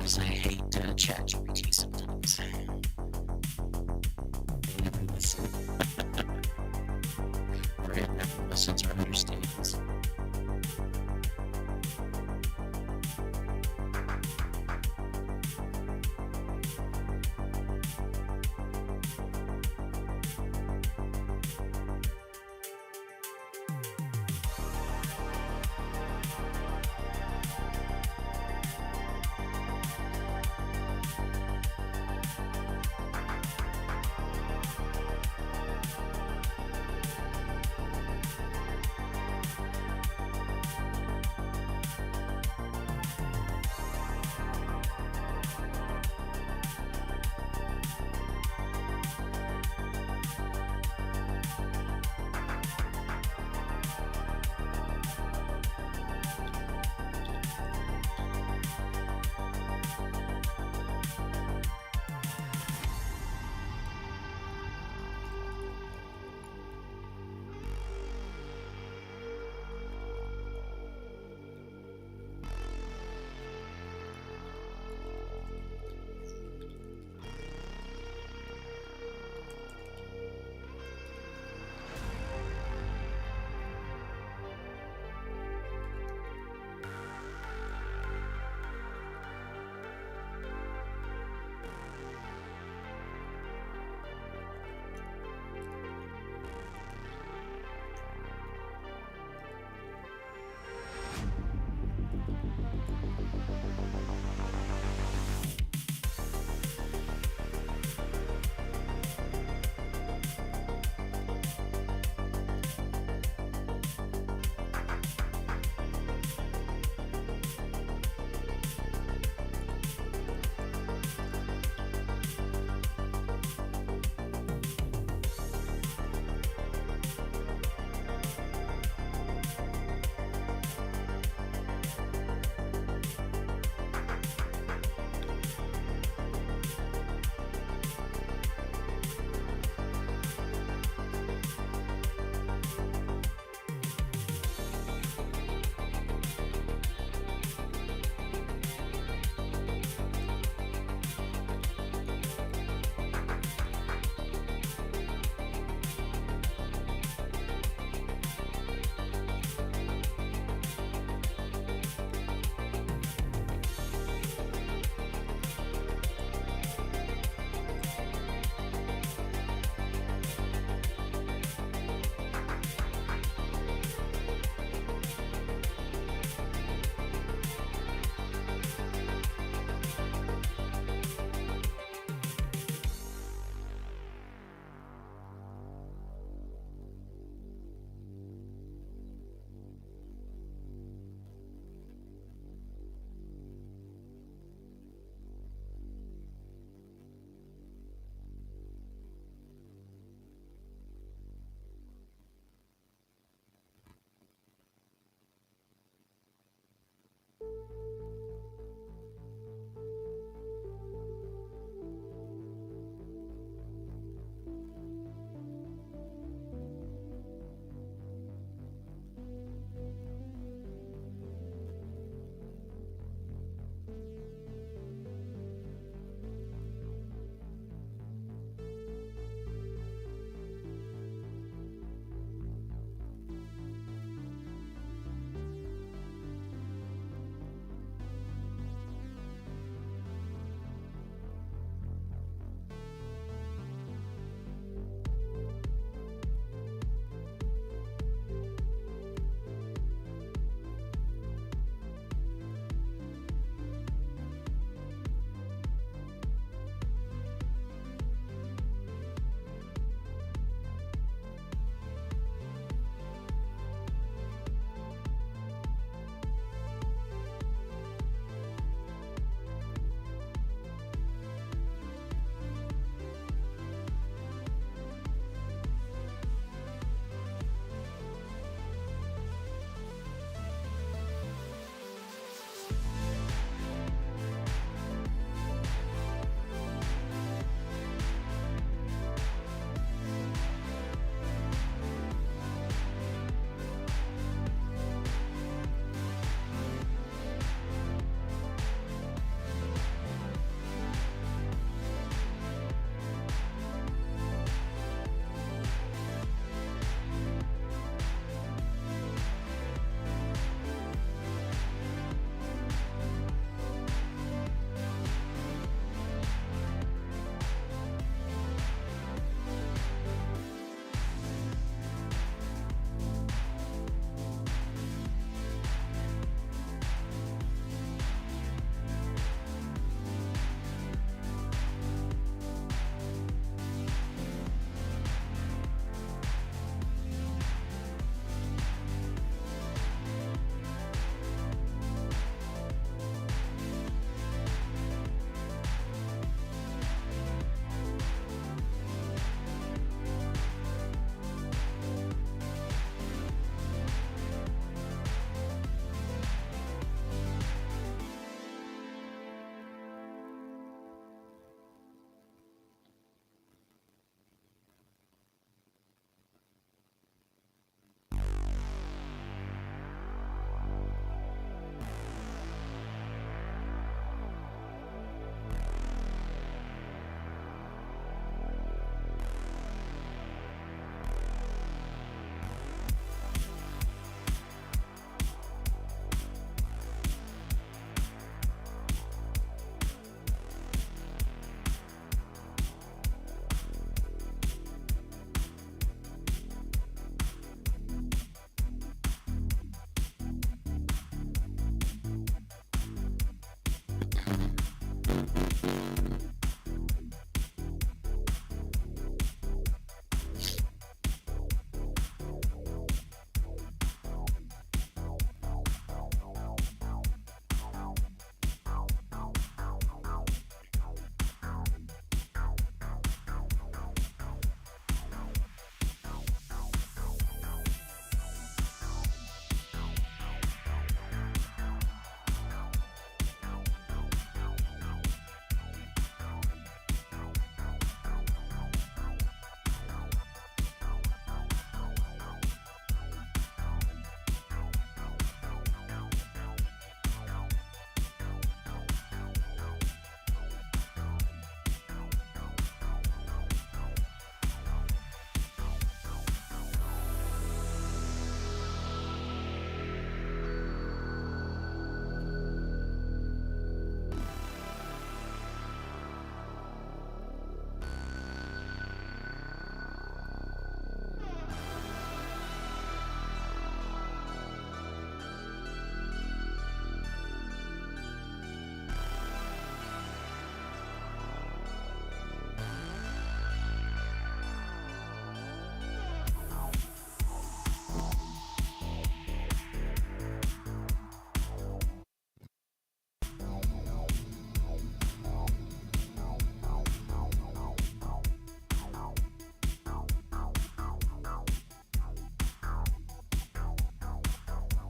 because I hate ChatGPT sometimes. It never listens. Or it never listens or understands.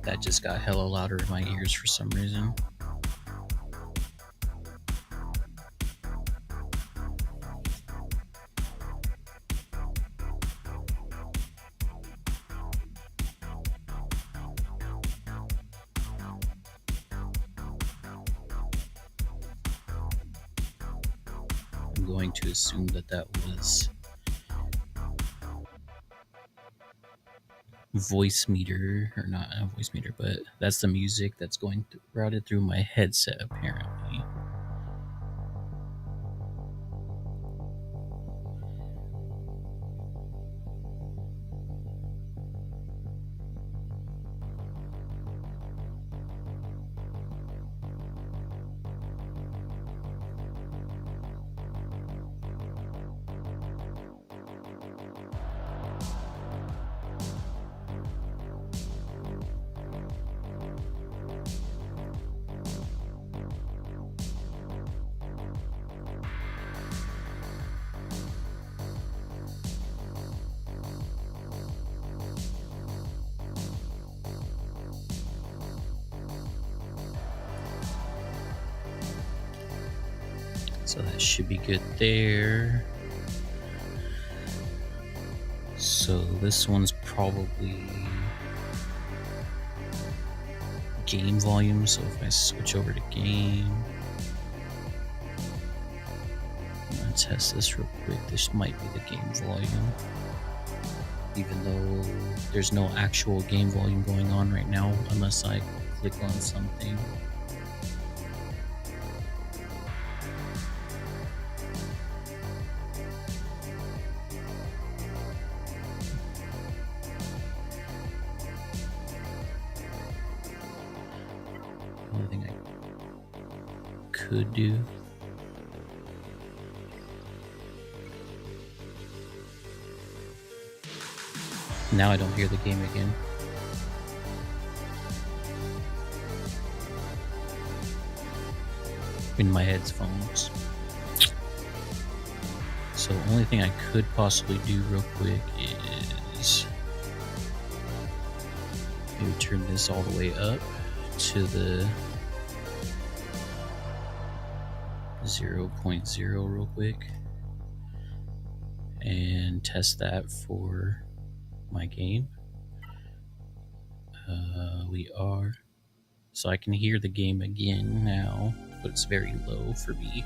That just got hella louder in my ears for some reason. I'm going to assume that that was voice meter, or not a voice meter, but that's the music that's going routed through my headset apparently. So that should be good there. So this one's probably game volume. So if I switch over to game, I'm gonna test this real quick. This might be the game volume, even though there's no actual game volume going on right now unless I click on something. Only thing I could do. Now I don't hear the game again. In my headphones. So the only thing I could possibly do real quick is maybe turn this all the way up to the 0.0 real quick and test that for my game. We are, so I can hear the game again now, but it's very low for me,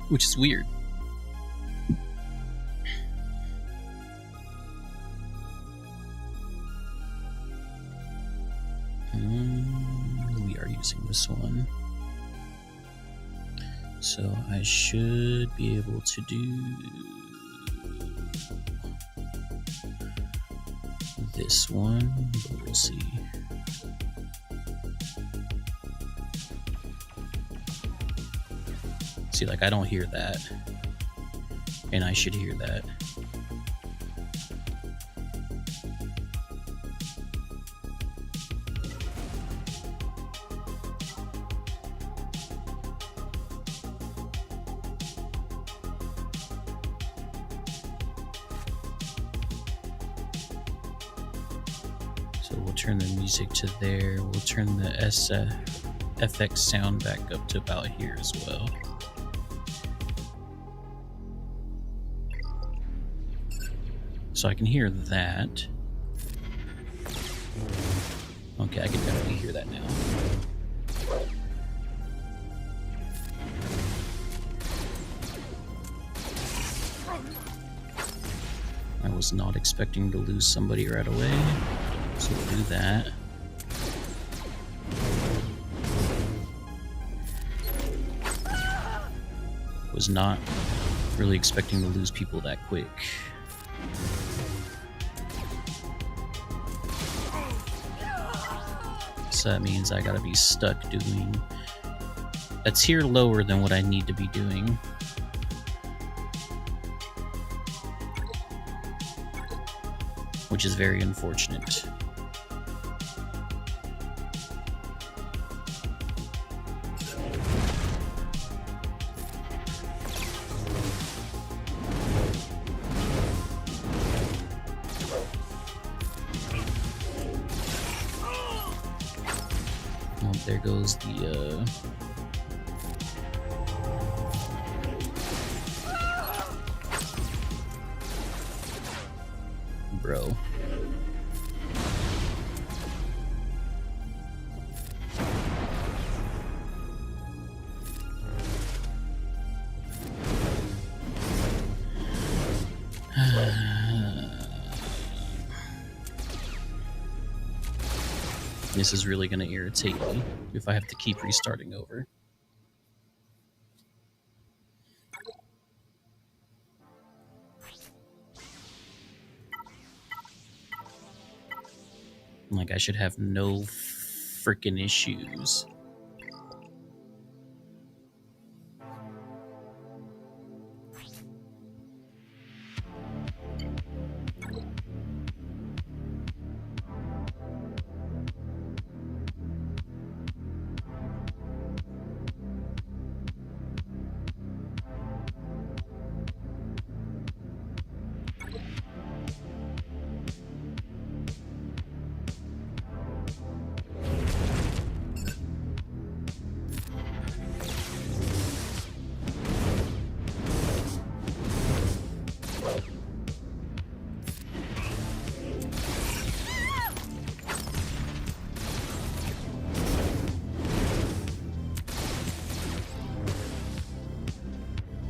which is weird. We are using this one, so I should be able to do this one, but we'll see. See, like, I don't hear that, and I should hear that. So we'll turn the music to there. We'll turn the FX sound back up to about here as well. So I can hear that. Okay, I can definitely hear that now. I was not expecting to lose somebody right away, so we'll do that. Was not really expecting to lose people that quick. So that means I gotta be stuck doing a tier lower than what I need to be doing. Which is very unfortunate. There goes the bro. This is really going to irritate me if I have to keep restarting over. Like, I should have no freaking issues.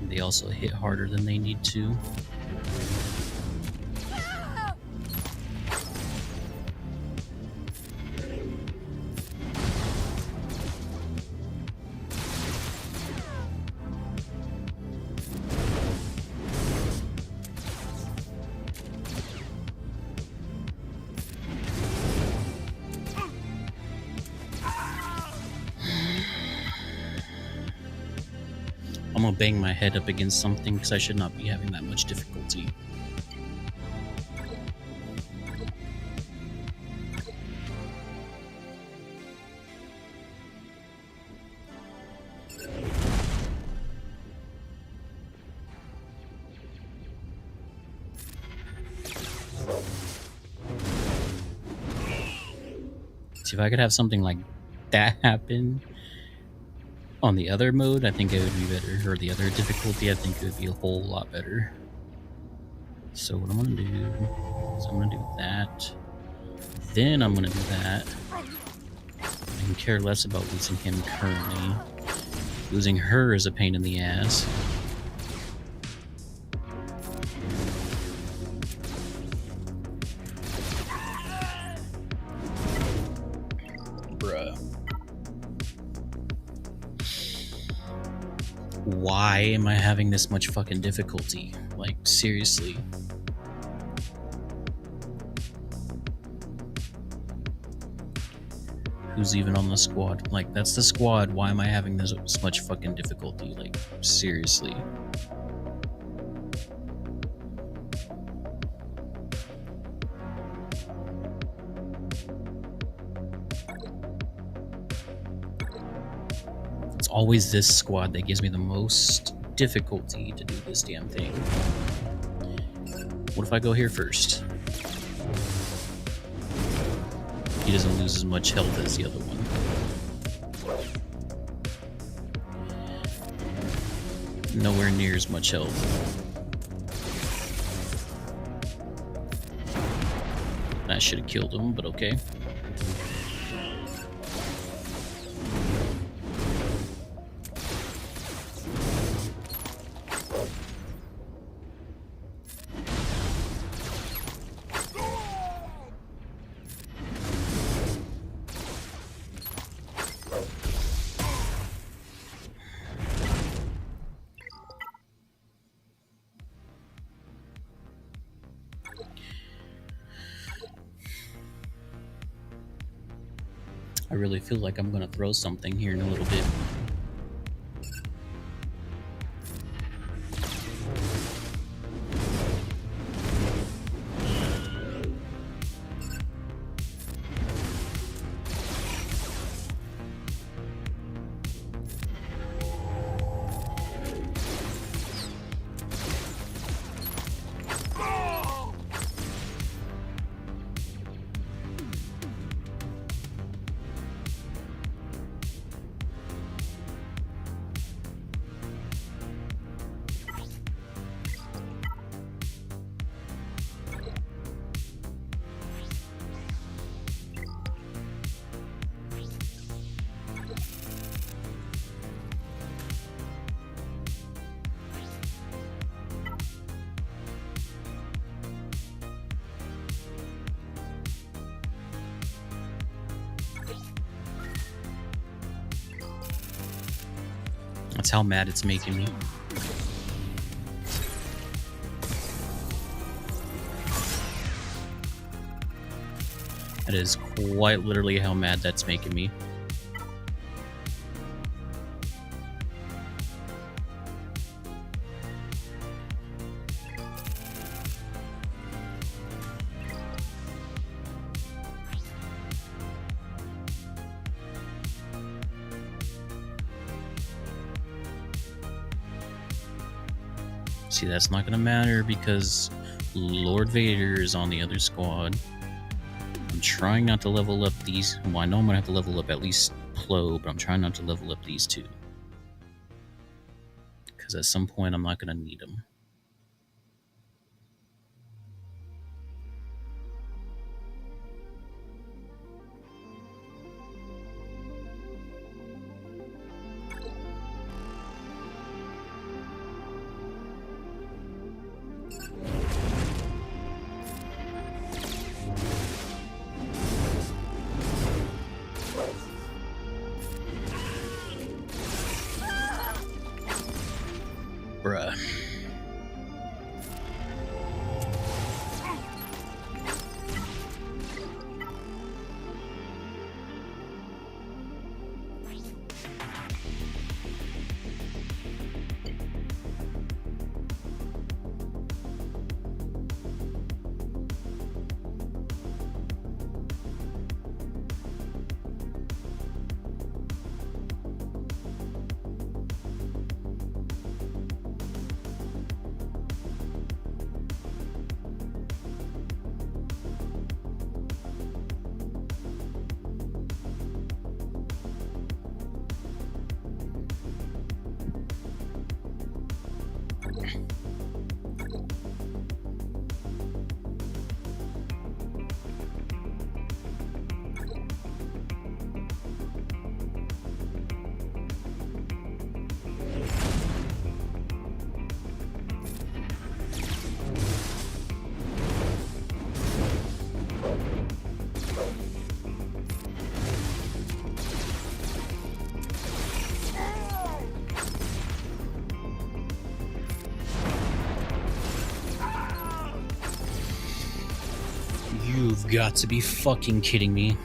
They also hit harder than they need to. I'm gonna bang my head up against something because I should not be having that much difficulty. See, if I could have something like that happen on the other mode, I think it would be better. Or the other difficulty, I think it would be a whole lot better. So what I'm gonna do is I'm gonna do that. Then I'm gonna do that. I can care less about losing him currently. Losing her is a pain in the ass. Bruh. Why am I having this much fucking difficulty? Like, seriously. Who's even on the squad? Like, that's the squad. Why am I having this much fucking difficulty? Like, seriously. It's always this squad that gives me the most difficulty to do this damn thing. What if I go here first? He doesn't lose as much health as the other one. Nowhere near as much health. I should have killed him, but okay. I really feel like I'm gonna throw something here in a little bit. That's how mad it's making me. That is quite literally how mad that's making me. See, that's not gonna matter because Lord Vader is on the other squad. I'm trying not to level up these. Well, I know I'm gonna have to level up at least Plo, but I'm trying not to level up these two. Because at some point I'm not gonna need them. Bruh. You've got to be fucking kidding me.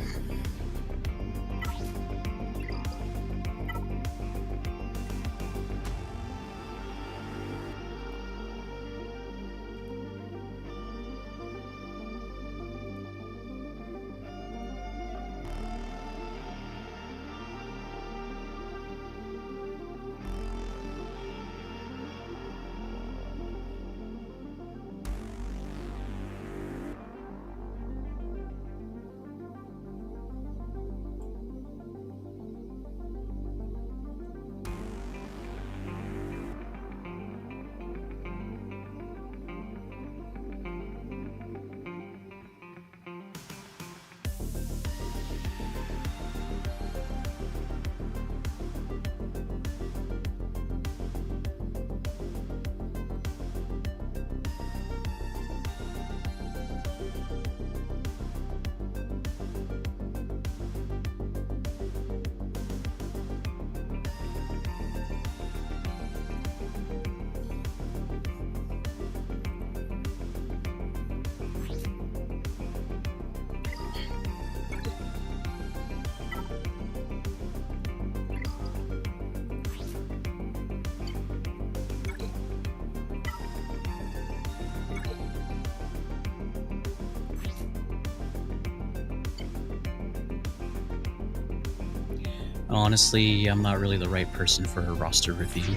Honestly, I'm not really the right person for a roster review.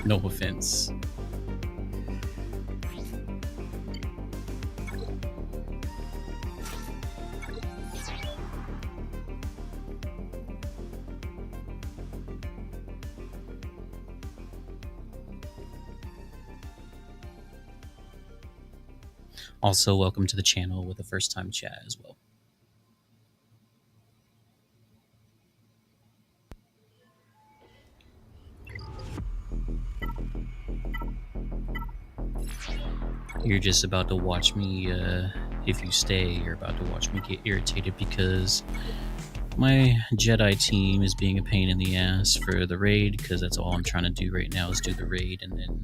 No offense. Also, welcome to the channel with a first-time chat as well. You're just about to watch me, if you stay, you're about to watch me get irritated because My Jedi team is being a pain in the ass for the raid, because that's all I'm trying to do right now is do the raid and then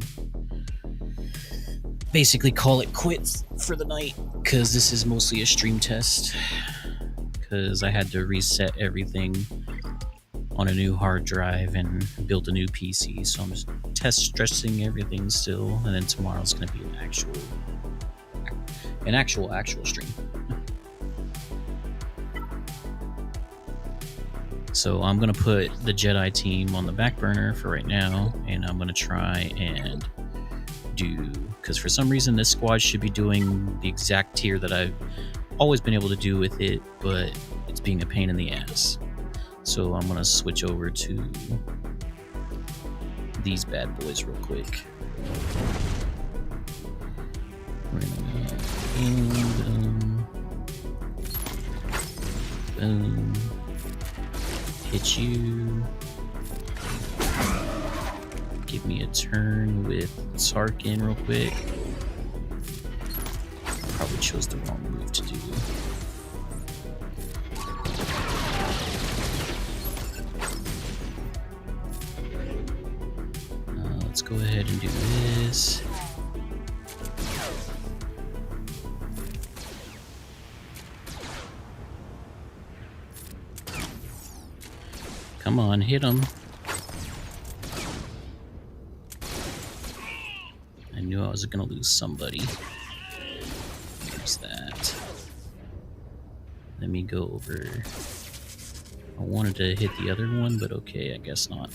basically call it quits for the night, because this is mostly a stream test, because I had to reset everything on a new hard drive and build a new PC, so I'm just test stressing everything still, and then tomorrow's going to be an actual stream. So I'm going to put the Jedi team on the back burner for right now, and I'm going to try and do, because for some reason this squad should be doing the exact tier that I've always been able to do with it, but it's being a pain in the ass. So I'm going to switch over to these bad boys real quick. We're going to boom, hit you. Give me a turn with Sarkin real quick. Probably chose the wrong move to do. Let's go ahead and do this. Come on, hit him. I knew I was going to lose somebody. There's that. Let me go over. I wanted to hit the other one, but okay, I guess not.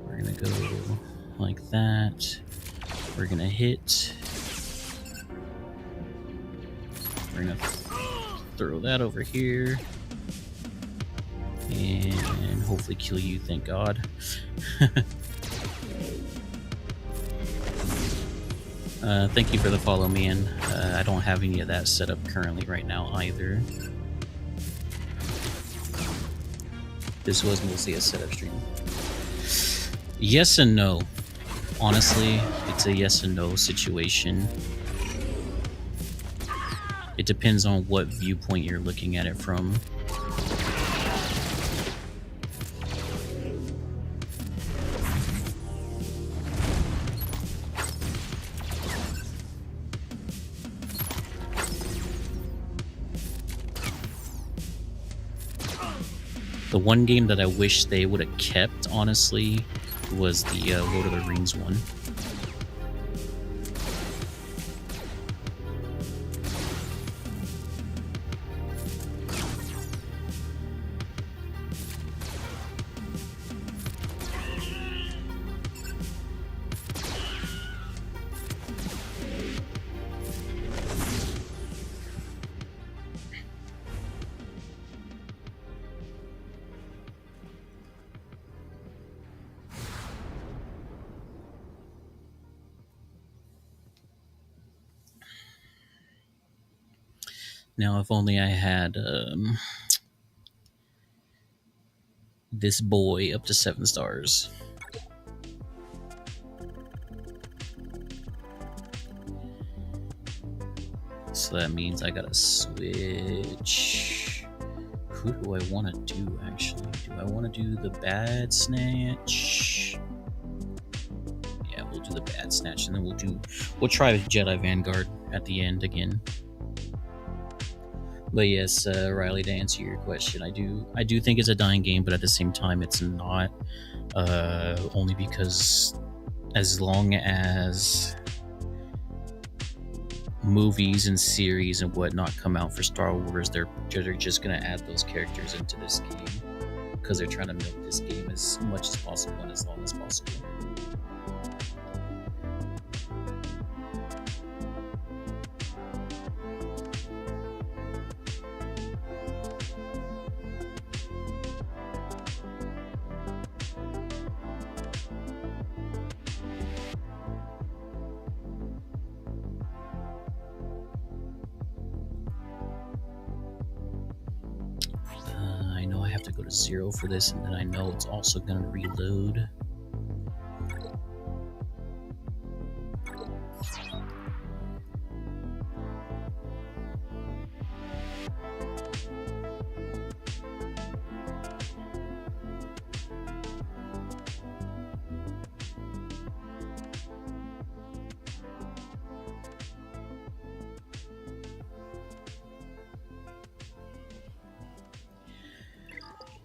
We're going to go like that. We're going to hit. We're going to throw that over here. And hopefully kill you, thank God. Thank you for the follow, man. I don't have any of that set up currently right now either. This was mostly a setup stream. Yes and no. Honestly, it's a yes and no situation. It depends on what viewpoint you're looking at it from. The one game that I wish they would have kept, honestly, was the Lord of the Rings one. Now, if only I had this boy up to 7 stars. So that means I gotta switch. Who do I want to do, actually? Do I want to do the bad snatch? Yeah, we'll do the bad snatch, and then we'll try Jedi Vanguard at the end again. But yes, Riley, to answer your question, I do think it's a dying game, but at the same time, it's not. Only because as long as movies and series and whatnot come out for Star Wars, they're just gonna add those characters into this game because they're trying to milk this game as much as possible and as long as possible. I know I have to go to 0 for this, and then I know it's also going to reload.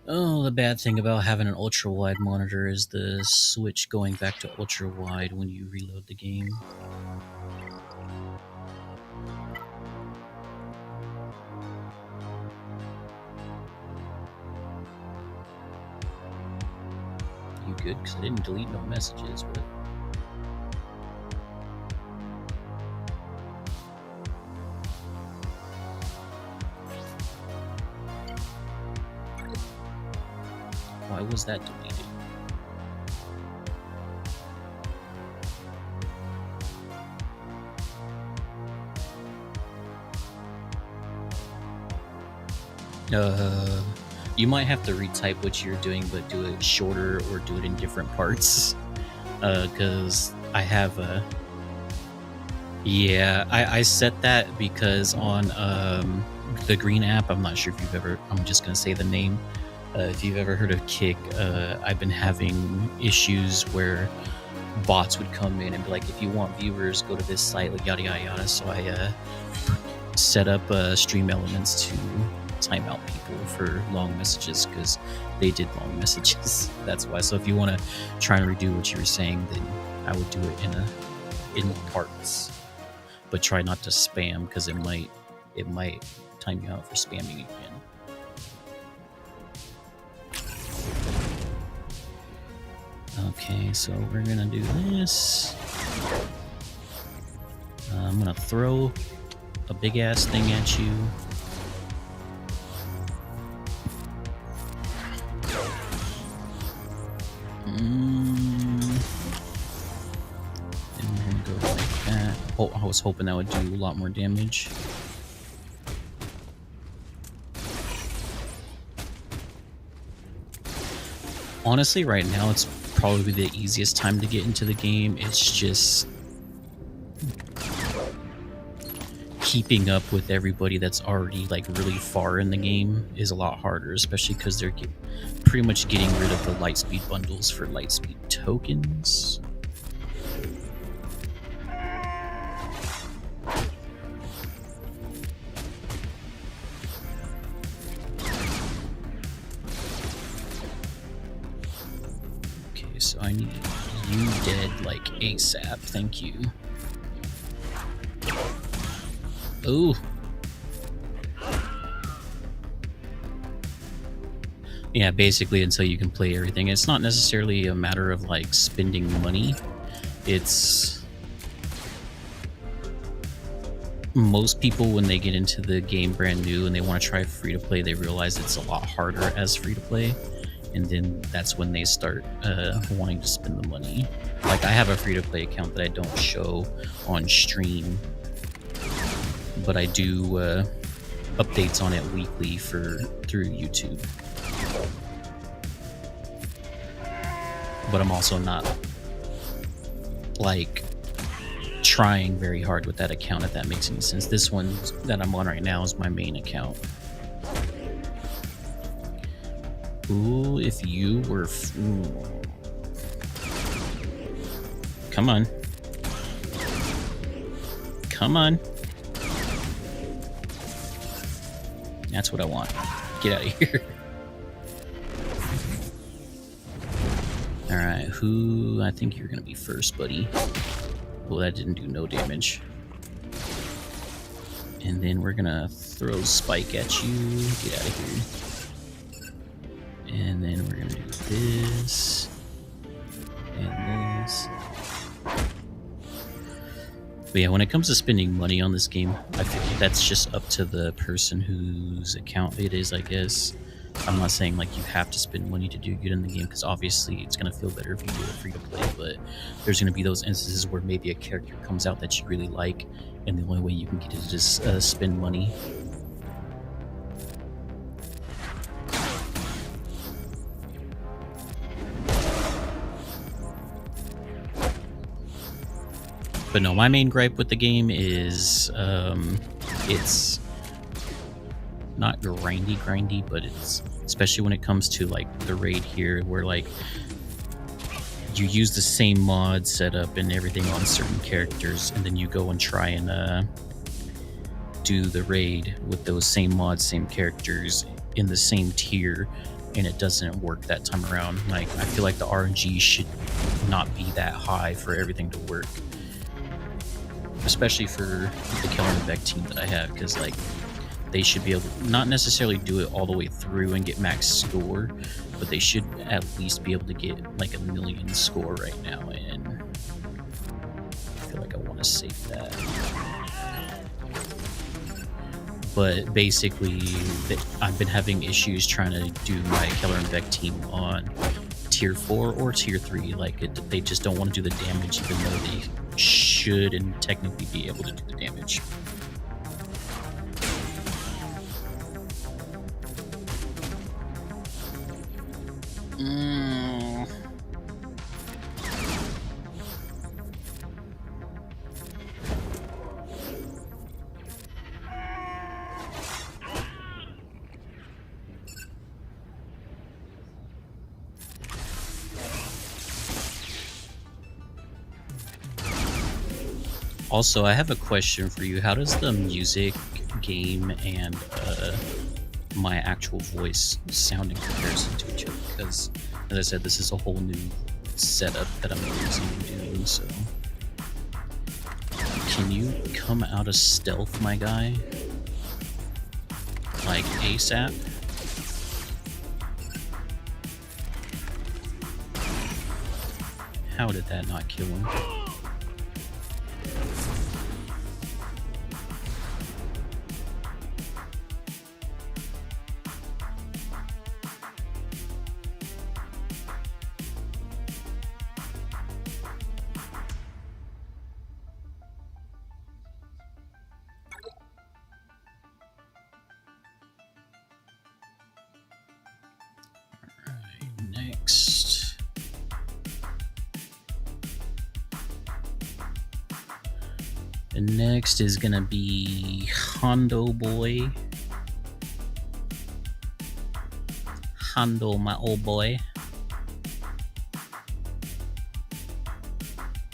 Oh, the bad thing about having an ultra wide monitor is the switch going back to ultra wide when you reload the game. You good? Because I didn't delete no messages, but. Why was that deleted? You might have to retype what you're doing, but do it shorter or do it in different parts. Because I have a. Yeah, I set that because on the green app, I'm not sure if you've ever. I'm just gonna say the name. If you've ever heard of Kick, I've been having issues where bots would come in and be like, if you want viewers, go to this site, like yada yada yada. So I set up stream elements to time out people for long messages because they did long messages. That's why. So if you want to try and redo what you were saying, then I would do it in parts, but try not to spam because it might time you out for spamming again. Okay, so we're gonna do this. I'm gonna throw a big ass thing at you. And we're gonna go like that. Oh, I was hoping that would do a lot more damage. Honestly, right now it's probably the easiest time to get into the game. It's just keeping up with everybody that's already like really far in the game is a lot harder, especially because they're pretty much getting rid of the lightspeed bundles for lightspeed tokens. Okay, so I need you dead like ASAP. Thank you. Ooh. Yeah, basically until you can play everything. It's not necessarily a matter of like spending money. It's most people when they get into the game brand new and they want to try free to play, they realize it's a lot harder as free to play, and then that's when they start wanting to spend the money. Like I have a free to play account that I don't show on stream, but I do updates on it weekly through YouTube. But I'm also not like trying very hard with that account, if that makes any sense. This one that I'm on right now is my main account. Ooh, if you were come on. Come on. That's what I want. Get out of here. Alright, who... I think you're gonna be first, buddy. Well, that didn't do no damage. And then we're gonna throw Spike at you. Get out of here. And then we're gonna do this. And this. But yeah, when it comes to spending money on this game, I think that's just up to the person whose account it is, I guess. I'm not saying like you have to spend money to do good in the game, because obviously it's going to feel better if you do it free to play, but there's going to be those instances where maybe a character comes out that you really like, and the only way you can get it is just spend money. But no, my main gripe with the game is it's not grindy, but it's, especially when it comes to like the raid here, where like you use the same mod setup and everything on certain characters, and then you go and try and do the raid with those same mods, same characters in the same tier, and it doesn't work that time around. Like, I feel like the RNG should not be that high for everything to work, especially for the Killer and Beck team that I have, because like they should be able to not necessarily do it all the way through and get max score, but they should at least be able to get like 1 million score right now, and I feel like I want to save that. But basically, I've been having issues trying to do my Keller and Beck team on tier 4 or tier 3. Like, they just don't want to do the damage, even though they should and technically be able to do the damage. Also, I have a question for you. How does the music, game, and my actual voice sound in comparison to each other? Because, as I said, this is a whole new setup that I'm using and doing, so... Can you come out of stealth, my guy? Like, ASAP? How did that not kill him? Next. And next is gonna be Hondo boy. Hondo, my old boy.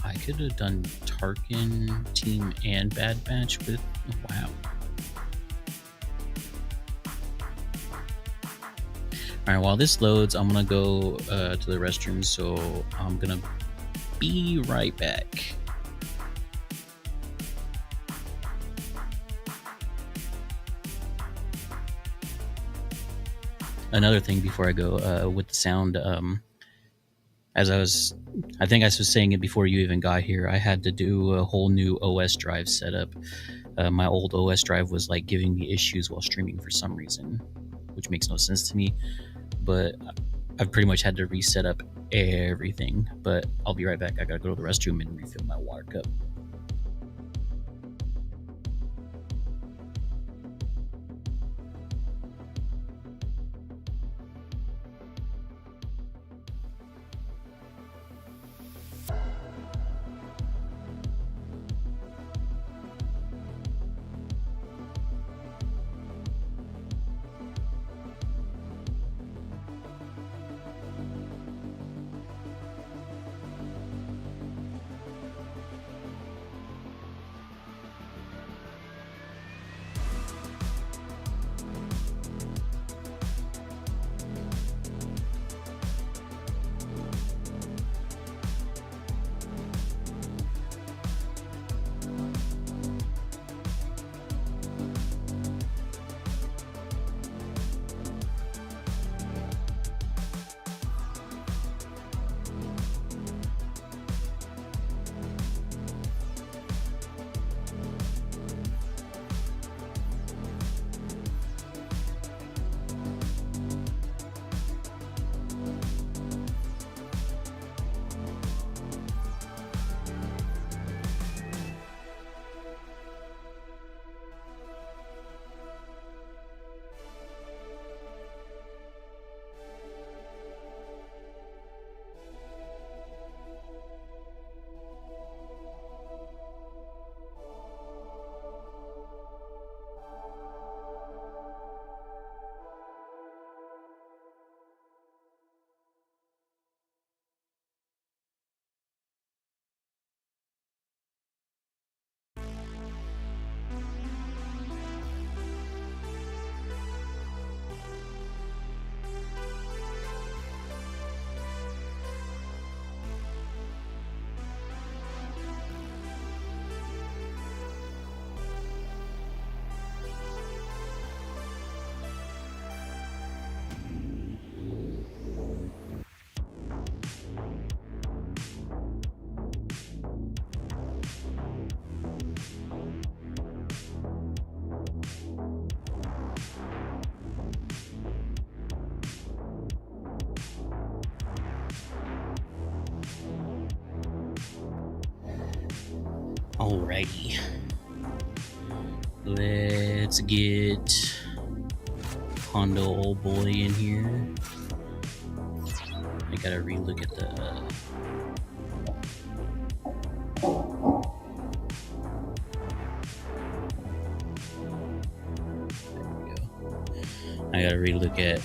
I could have done Tarkin team and Bad Batch with... Wow. Alright, while this loads, I'm gonna go to the restroom, so I'm gonna be right back. Another thing before I go, with the sound, as I think I was saying it before you even got here, I had to do a whole new OS drive setup. My old OS drive was like giving me issues while streaming for some reason, which makes no sense to me. But I've pretty much had to reset up everything. But I'll be right back. I gotta go to the restroom and refill my water cup. Alrighty. Let's get Hondo old boy in here. I gotta relook at the... I gotta relook at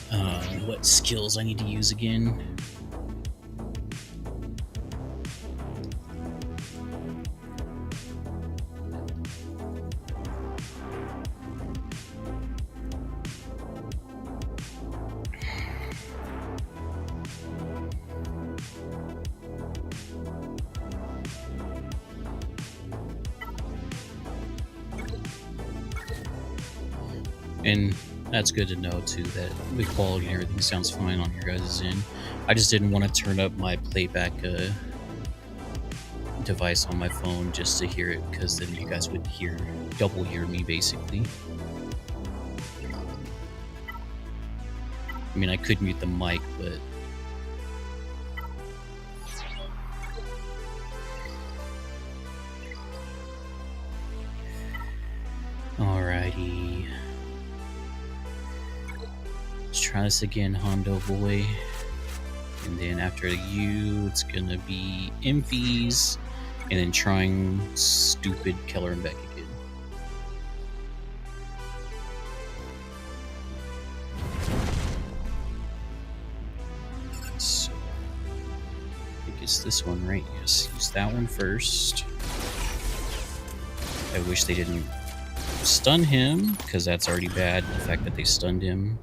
what skills I need to use again. And that's good to know too, that the quality and everything sounds fine on your guys' end. I just didn't want to turn up my playback device on my phone just to hear it, because then you guys would double hear me basically. I mean, I could mute the mic, but alrighty. Let's try this again, Hondo boy. And then after you, it's gonna be Emphies, and then trying stupid Keller and Beck again. So I think it's this one, right? Yes, use that one first. I wish they didn't stun him, because that's already bad, the fact that they stunned him.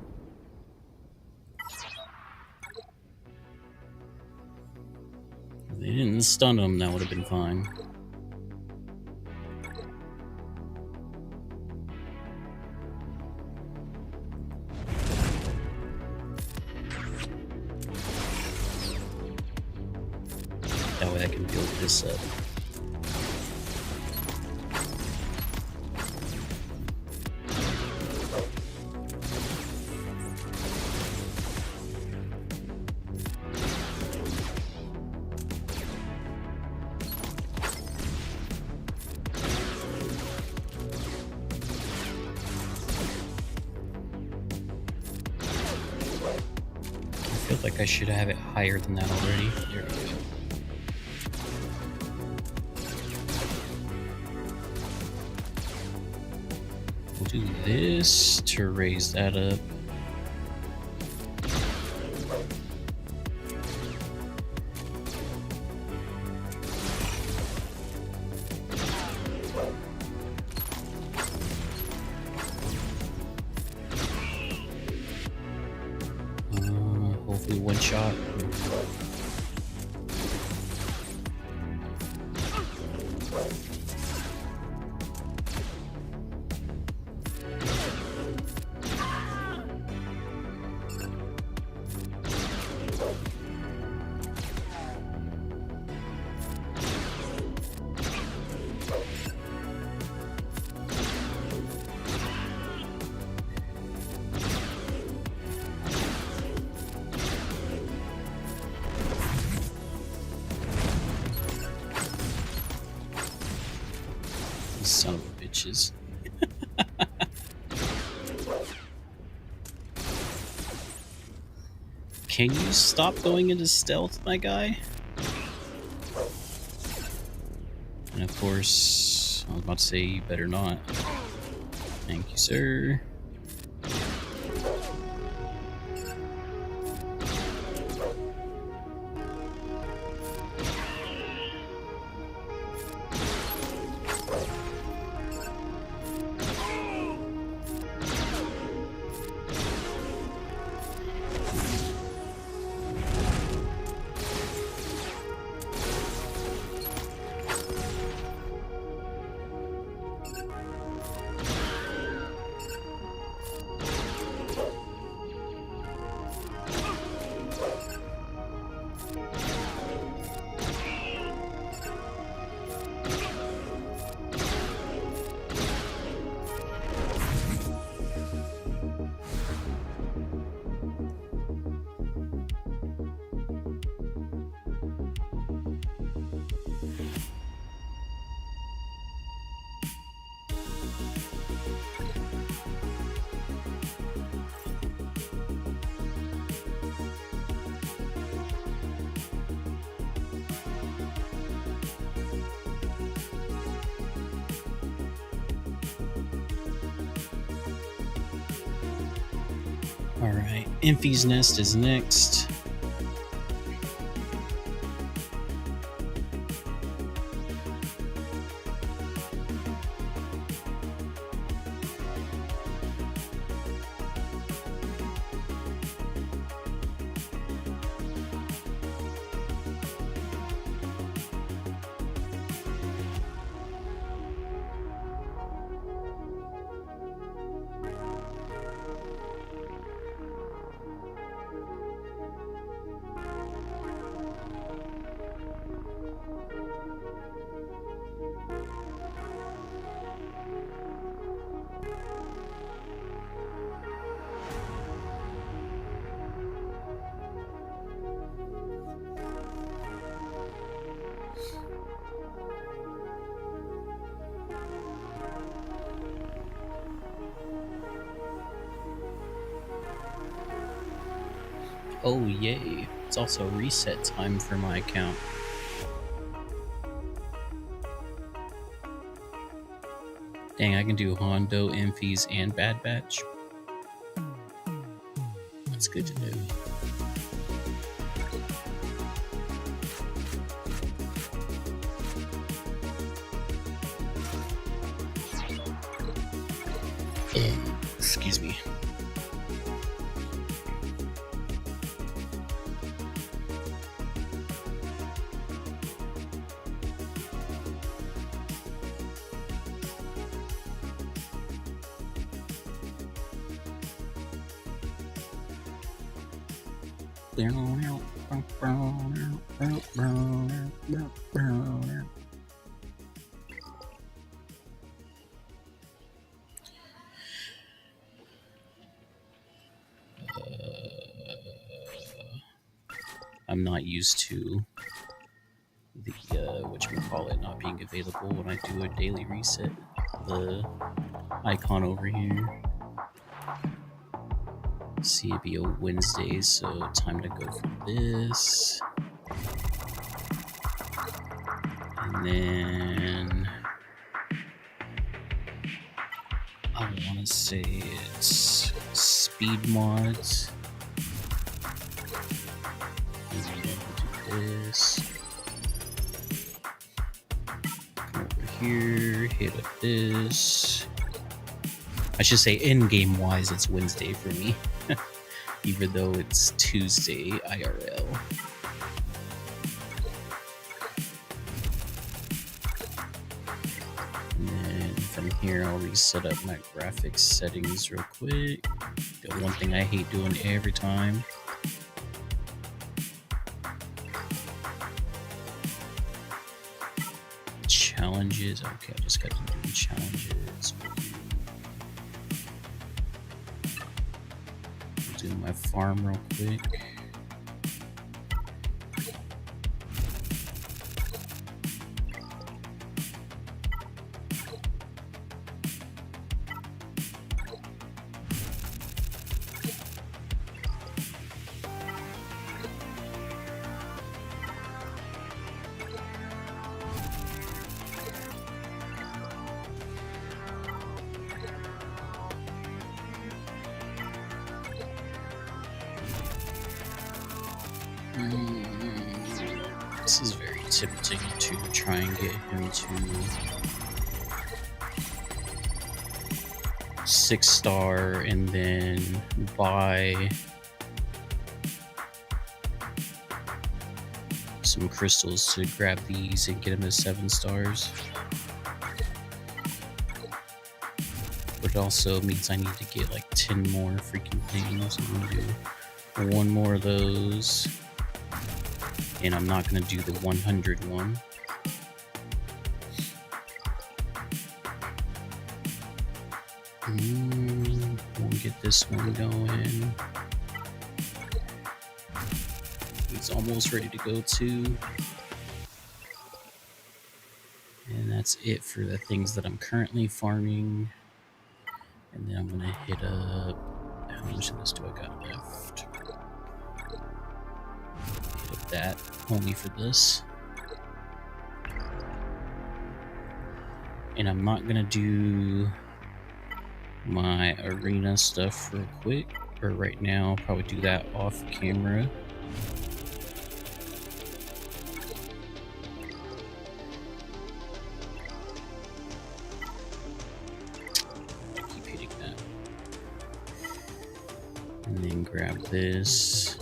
If they didn't stun him, that would have been fine. That way I can build this up. I feel like I should have it higher than that already. There we go. We'll do this to raise that up. Hopefully one shot. Son of bitches. Can you stop going into stealth, my guy? And of course, I was about to say, you better not. Thank you, sir. Alright, Impy's Nest is next. Oh yay, it's also reset time for my account. Dang, I can do Hondo, Impy's, and Bad Batch. That's good to know. Excuse me. I'm not used to the whatchamacallit not being available when I do a daily reset. The icon over here. See, it'd be a Wednesday, so time to go for this. And then I want to say it's speed mods. And then do this. Come over here, hit up this. I should say in-game wise, it's Wednesday for me. Even though it's Tuesday IRL. And then from here, I'll reset up my graphics settings real quick. The one thing I hate doing every time. Challenges. Okay, I just got to do challenges. Do my farm real quick. This is very tempting to try and get him to 6-star and then buy some crystals to grab these and get him to 7 stars. But it also means I need to get like 10 more freaking things. I'm gonna do one more of those. And I'm not going to do the 100 one. We'll get this one going. He's almost ready to go too. And that's it for the things that I'm currently farming. And then I'm going to hit up... How much of this do I got left? Hit up that. Only for this. And I'm not gonna do my arena stuff real quick or right now. I'll probably do that off camera. I keep hitting that. And then grab this.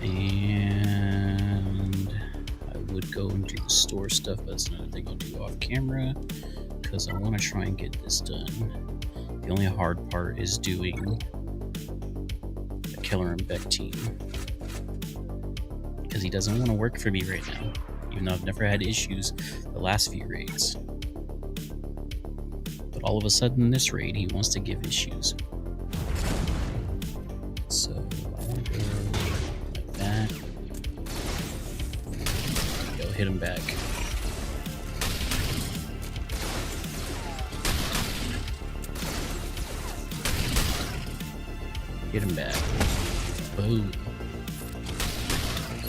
And I would go and do the store stuff, but that's another thing I'll do off camera because I want to try and get this done. The only hard part is doing the Killer and Beck team because he doesn't want to work for me right now, even though I've never had issues the last few raids. But all of a sudden, in this raid, he wants to give issues. So I want to go like that. Go hit him back. Hit him back. Boom.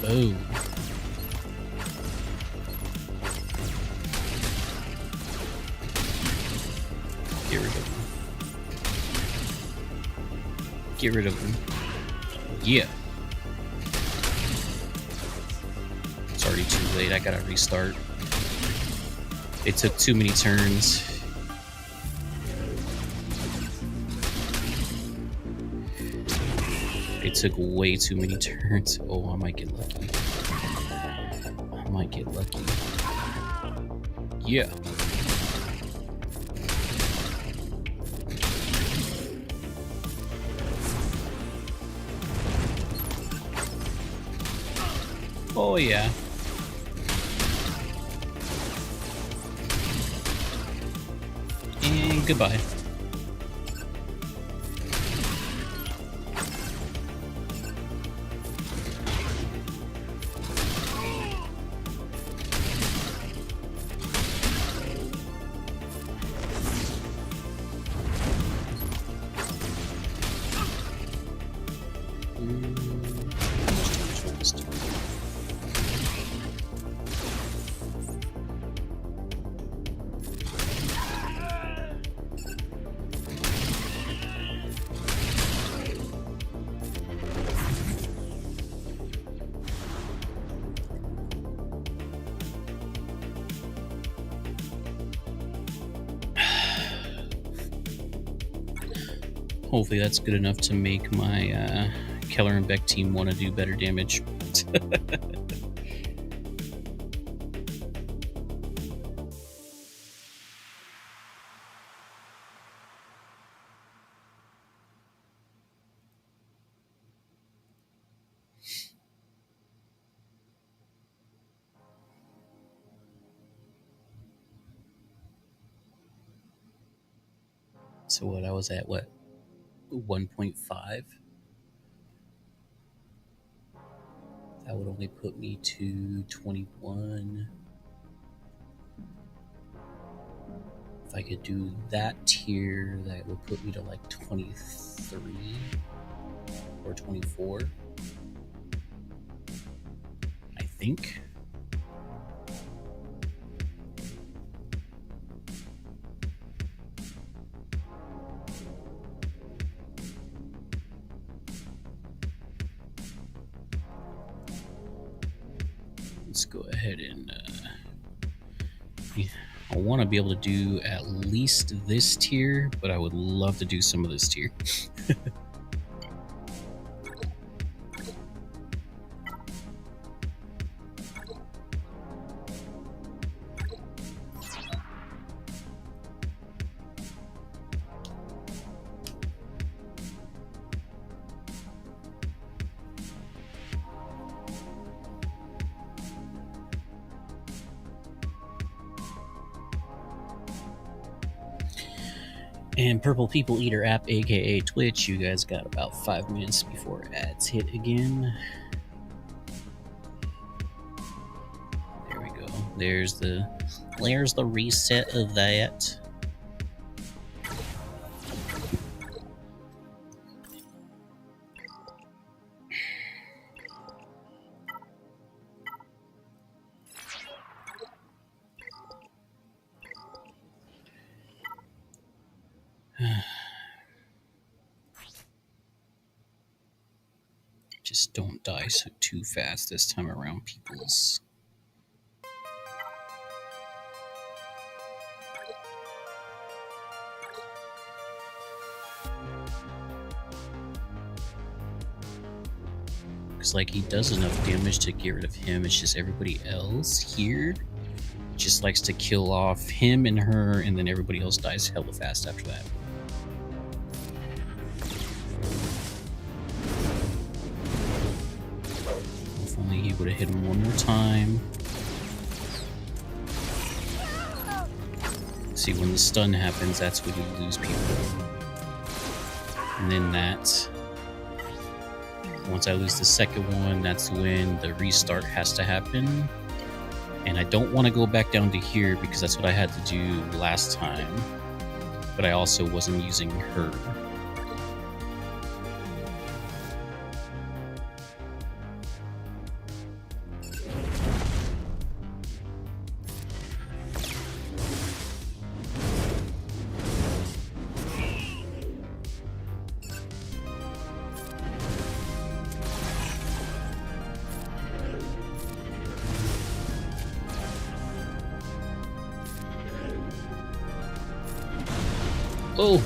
Boom. Get rid of him. Get rid of him. Yeah. It's already too late. I gotta restart. It took too many turns. It took way too many turns. Oh, I might get lucky. I might get lucky. Yeah. Oh, yeah. And goodbye. Hopefully that's good enough to make my Keller and Beck team want to do better damage. So what, I was at what? 1.5? That would only put me to 21. If I could do that tier, that would put me to like 23 or 24, I think. Let's go ahead and I want to be able to do at least this tier, but I would love to do some of this tier. And Purple People Eater app, aka Twitch, you guys got about 5 minutes before ads hit again. There we go. There's the reset of that. Just don't die too fast this time around, peoples. Because, like, he does enough damage to get rid of him. It's just everybody else here just likes to kill off him and her, and then everybody else dies hella fast after that. If only he would have hit him one more time. See, when the stun happens, that's when you lose people. And then that. Once I lose the second one, that's when the restart has to happen. And I don't want to go back down to here because that's what I had to do last time. But I also wasn't using her. Oh!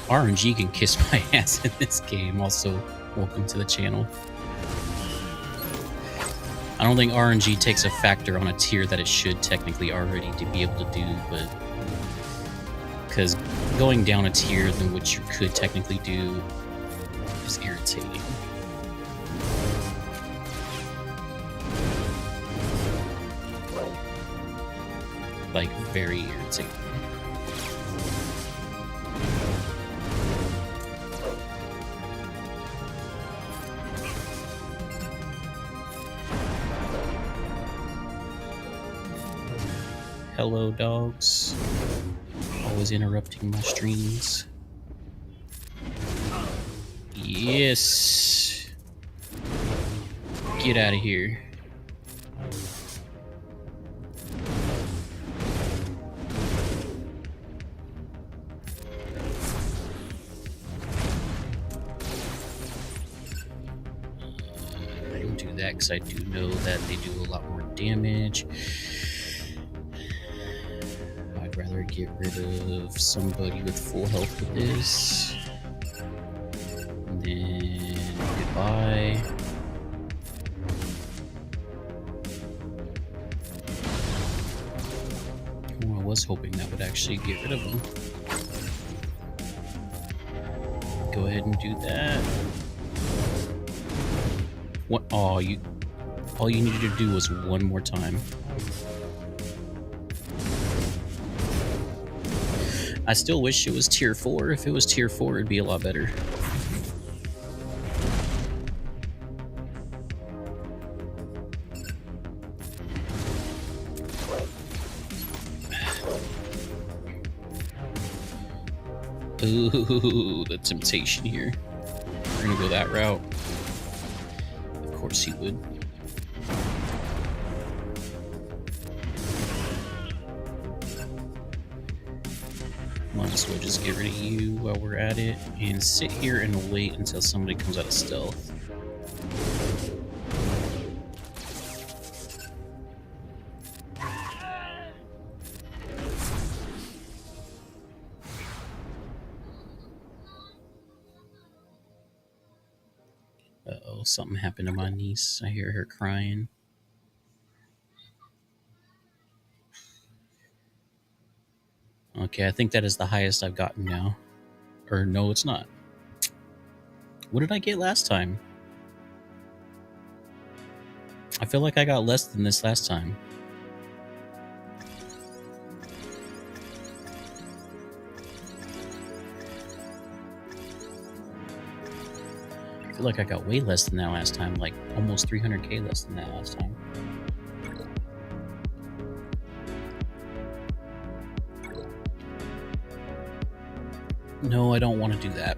RNG can kiss my ass in this game. Also, welcome to the channel. I don't think RNG takes a factor on a tier that it should technically already to be able to do, but because going down a tier than what you could technically do is irritating. Like, very irritating. Hello, dogs. Always interrupting my streams. Yes. Get out of here. I don't do that because I do know that they do a lot more damage. I'd rather get rid of somebody with full health with this. And then goodbye. Oh, I was hoping that would actually get rid of them. Go ahead and do that. What? Oh, all you needed to do was one more time. I still wish it was tier 4. If it was tier 4, it'd be a lot better. Ooh, the temptation here. We're gonna go that route. Of course he would. Might as well just get rid of you while we're at it and sit here and wait until somebody comes out of stealth. Uh-oh, something happened to my niece. I hear her crying. Okay, I think that is the highest I've gotten now. Or no, it's not. What did I get last time? I feel like I got less than this last time. I feel like I got way less than that last time, like almost 300k less than that last time. No, I don't want to do that.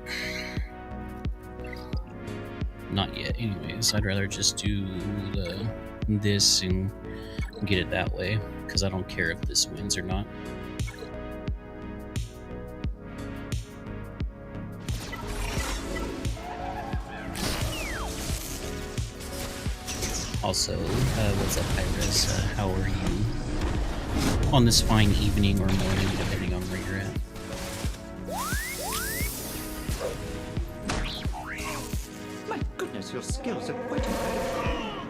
Not yet, anyways. I'd rather just do this and get it that way, because I don't care if this wins or not. Also, what's up, Iris? How are you on this fine evening or morning, depending on where you're at? My goodness, your skills are quite incredible.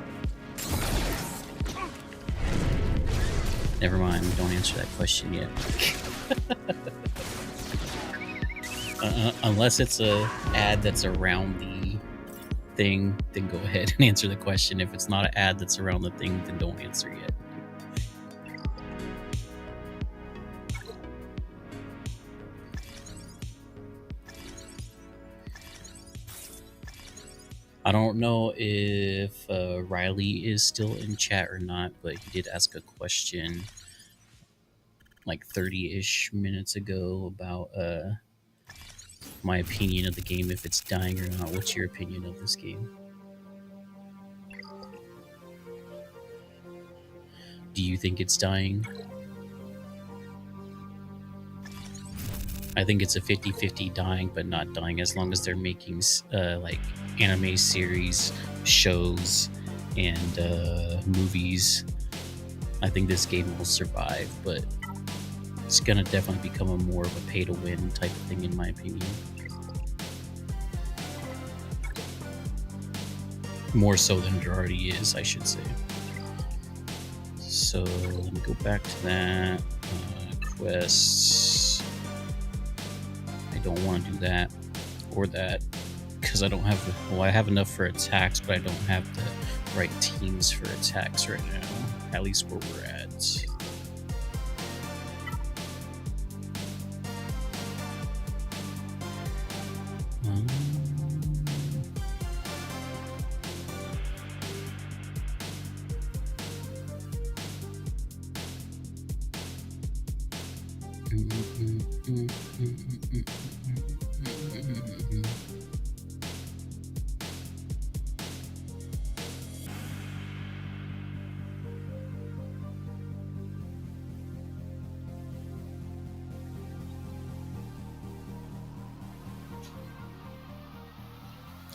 Never mind, don't answer that question yet. Unless it's a ad that's around the thing, then go ahead and answer the question. If it's not an ad that's around the thing, then don't answer yet. I don't know if Riley is still in chat or not, but he did ask a question like 30-ish minutes ago about my opinion of the game, if it's dying or not. What's your opinion of this game? Do you think it's dying? I think it's a 50-50 dying, but not dying, as long as they're making like anime series, shows, and movies. I think this game will survive, but it's gonna definitely become a more of a pay-to-win type of thing, in my opinion. More so than it already is, I should say. So let me go back to that. Quests. I don't want to do that or that because I don't have. Well, I have enough for attacks, but I don't have the right teams for attacks right now. At least where we're at.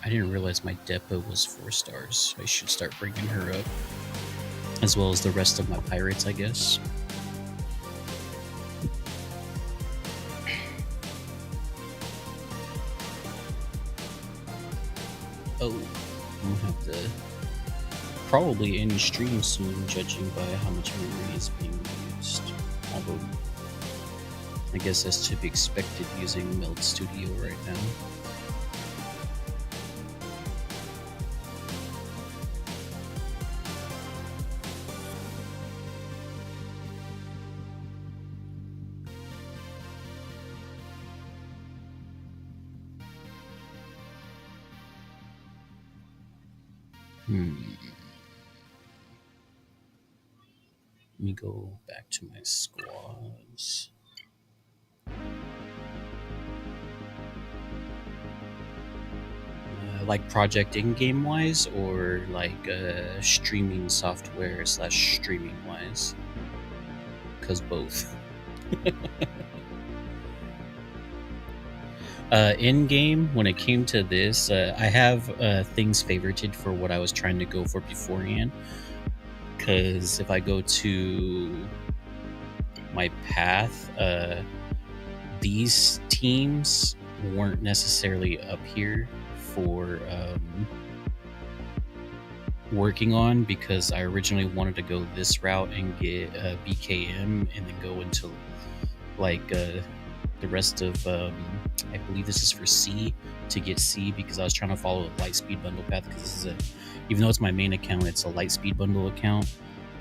I didn't realize my depot was 4 stars. I should start bringing her up, as well as the rest of my pirates, I guess. Oh, I'll have to probably end stream soon, judging by how much memory is being used. Although, I guess that's to be expected using Meld Studio right now. Let me go back to my squads. Like project in-game wise, or like streaming software / streaming wise? Because both. In-game, when it came to this, I have things favorited for what I was trying to go for beforehand. Because if I go to my path, these teams weren't necessarily up here for working on, because I originally wanted to go this route and get BKM and then go into like the rest of I believe this is for C, to get C, because I was trying to follow a light speed bundle path, because this is even though it's my main account, it's a light speed bundle account,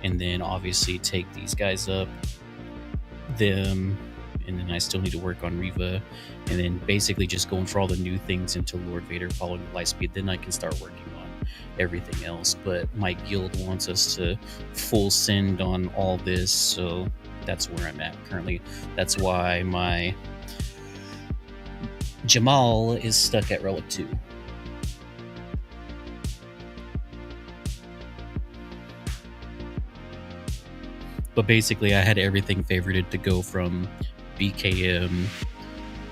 and then obviously take these guys up, them, and then I still need to work on Riva, and then basically just going for all the new things into Lord Vader, following the light speed, then I can start working on everything else. But my guild wants us to full send on all this, so that's where I'm at currently. That's why my Jamal is stuck at Relic 2. But basically, I had everything favorited to go from BKM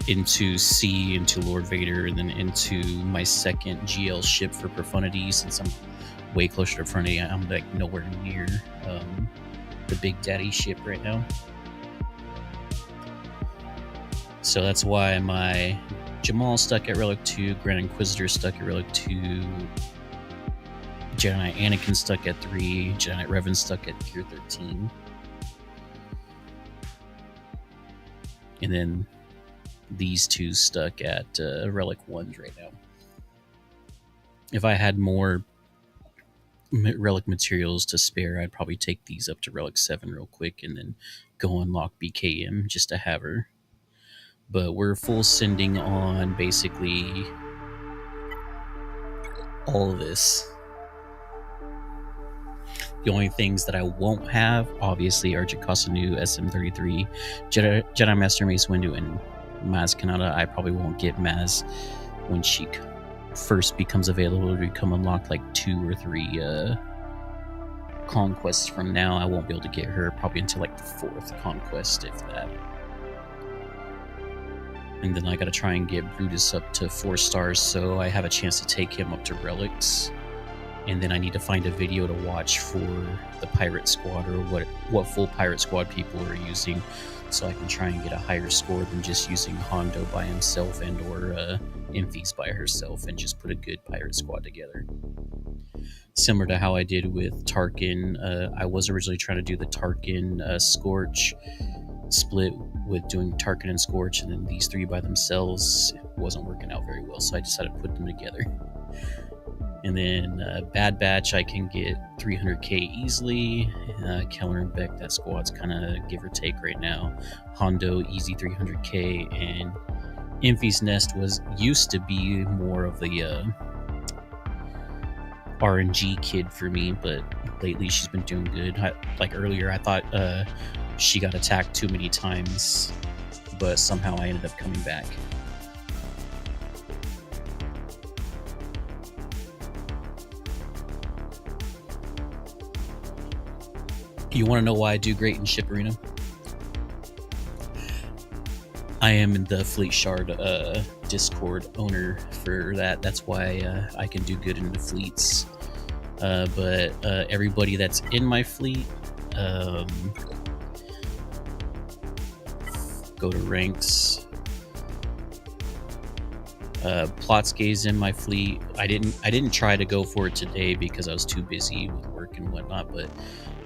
into C, into Lord Vader, and then into my second GL ship for Profundity, since I'm way closer to fronting. I'm like nowhere near the Big Daddy ship right now. So that's why my Jamal stuck at Relic 2, Grand Inquisitor stuck at Relic 2, Jedi Knight Anakin stuck at 3, Jedi Knight Revan stuck at Gear 13. And then these two stuck at Relic 1s right now. If I had more Relic materials to spare, I'd probably take these up to Relic 7 real quick and then go unlock BKM just to have her. But we're full sending on basically all of this. The only things that I won't have, obviously, are Jocasta Nu, SM33, Jedi Master Mace Windu, and Maz Kanata. I probably won't get Maz when she first becomes available to become unlocked, like 2 or 3 conquests from now. I won't be able to get her probably until like the 4th conquest, if that. And then I gotta try and get Brutus up to 4 stars so I have a chance to take him up to relics. And then I need to find a video to watch for the pirate squad, or what full pirate squad people are using, so I can try and get a higher score than just using Hondo by himself and or Infys by herself, and just put a good pirate squad together. Similar to how I did with Tarkin, I was originally trying to do the Tarkin Scorch split with doing Tarkin and Scorch, and then these 3 by themselves. It wasn't working out very well, so I decided to put them together. And then Bad Batch, I can get 300k easily. Keller and Beck, that squad's kind of give or take right now. Hondo, easy 300k. And Infy's Nest used to be more of the RNG kid for me, but lately she's been doing good. Like earlier, I thought she got attacked too many times, but somehow I ended up coming back. You want to know why I do great in Ship Arena? I am in the Fleet Shard Discord owner for that. That's why I can do good in the fleets. But everybody that's in my fleet, go to ranks. Plotsky's in my fleet. I didn't try to go for it today because I was too busy with work and whatnot, but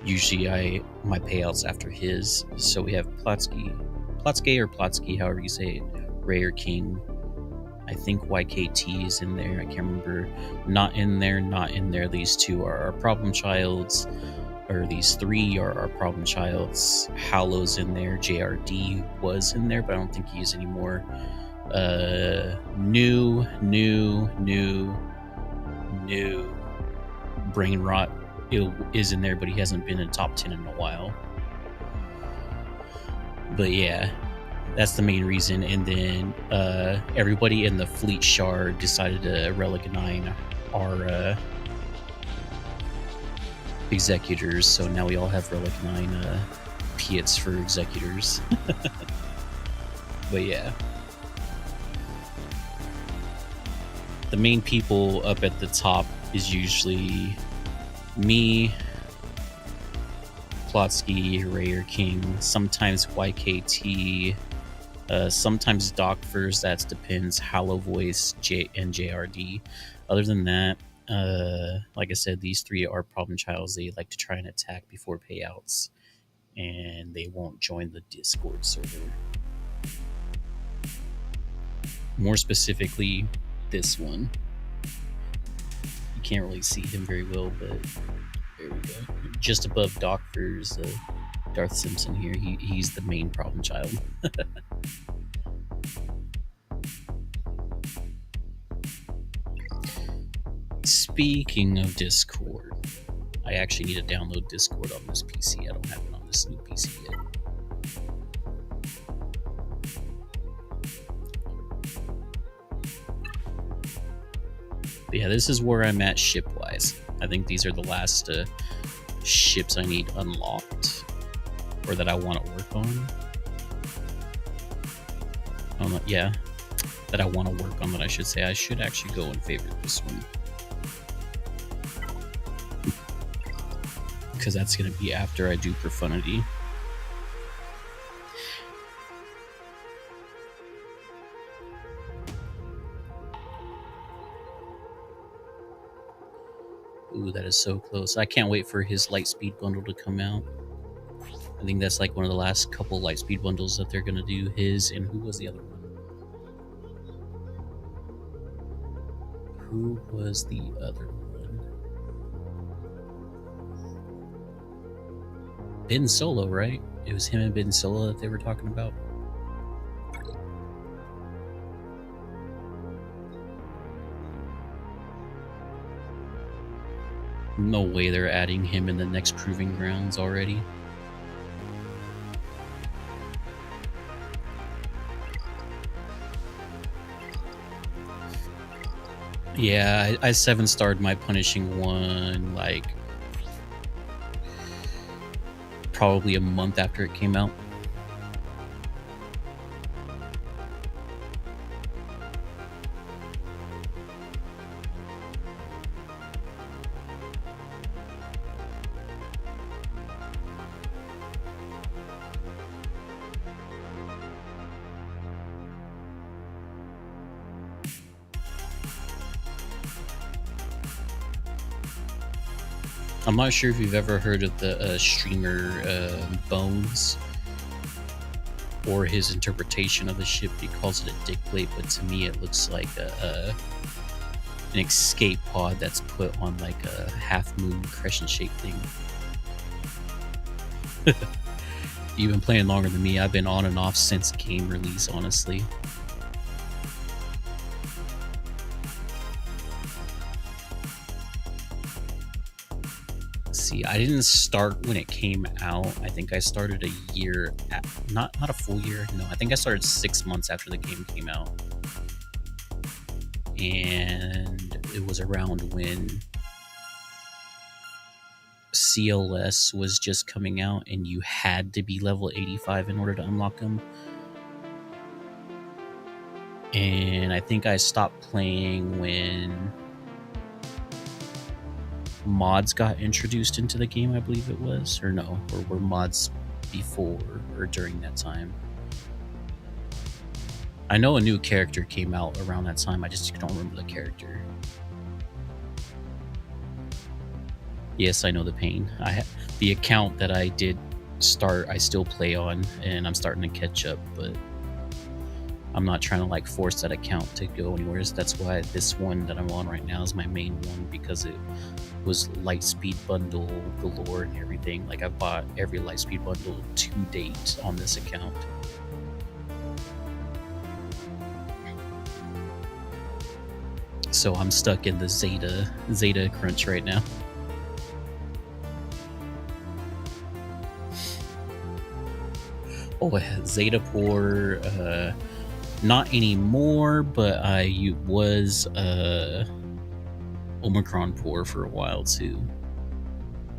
usually my payouts after his. So we have Plotsky, or Plotsky, however you say it, Ray or King. I think YKT is in there. I can't remember. Not in there. These 2 are our problem childs, or these 3 are our problem childs. Hallow's in there. JRD was in there, but I don't think he is anymore. New Brain Rot is in there, but he hasn't been in top 10 in a while. But yeah, that's the main reason. And then everybody in the Fleet Shard decided to Relic 9 our executors, so now we all have Relic 9 Piets for executors. But yeah, the main people up at the top is usually me, Plotsky, Ray or King, sometimes YKT, sometimes Docfers, that depends, Hollow Voice, and JRD. Other than that, like I said, these 3 are problem childs. They like to try and attack before payouts, and they won't join the Discord server. More specifically, this one. You can't really see him very well, but there we go. Just above Docfers, Darth Simpson here. He's the main problem child. Speaking of Discord, I actually need to download Discord on this PC. I don't have it on this new PC yet. But yeah, this is where I'm at ship-wise. I think these are the last ships I need unlocked, or that I want to work on. Yeah, that I want to work on, that I should say. I should actually go and favorite this one. because that's going to be after I do Profundity. Ooh, that is so close. I can't wait for his Lightspeed bundle to come out. I think that's like one of the last couple Lightspeed bundles that they're going to do. His, and who was the other one? Who was the other one? Ben Solo, right? It was him and Ben Solo that they were talking about. No way they're adding him in the next Proving Grounds already. Yeah, I 7-starred my Punishing One like probably a month after it came out. I'm not sure if you've ever heard of the streamer Bones or his interpretation of the ship. He calls it a dick plate, but to me it looks like an escape pod that's put on like a half moon crescent shaped thing. You've been playing longer than me. I've been on and off since game release, honestly. See, I didn't start when it came out. I think I started a year, not a full year. No, I think I started 6 months after the game came out. And it was around when CLS was just coming out and you had to be level 85 in order to unlock them. And I think I stopped playing when mods got introduced into the game, I believe it was, or no, or were mods before or during that time? I know a new character came out around that time. I just don't remember the character. Yes, I know the pain. The account that I did start, I still play on, and I'm starting to catch up, but I'm not trying to like force that account to go anywhere. That's why this one that I'm on right now is my main one, because it was Lightspeed bundle galore and everything. Like I've bought every Lightspeed bundle to date on this account. So I'm stuck in the Zeta crunch right now. Oh, Zeta poor, not anymore, but I was Omicron poor for a while too.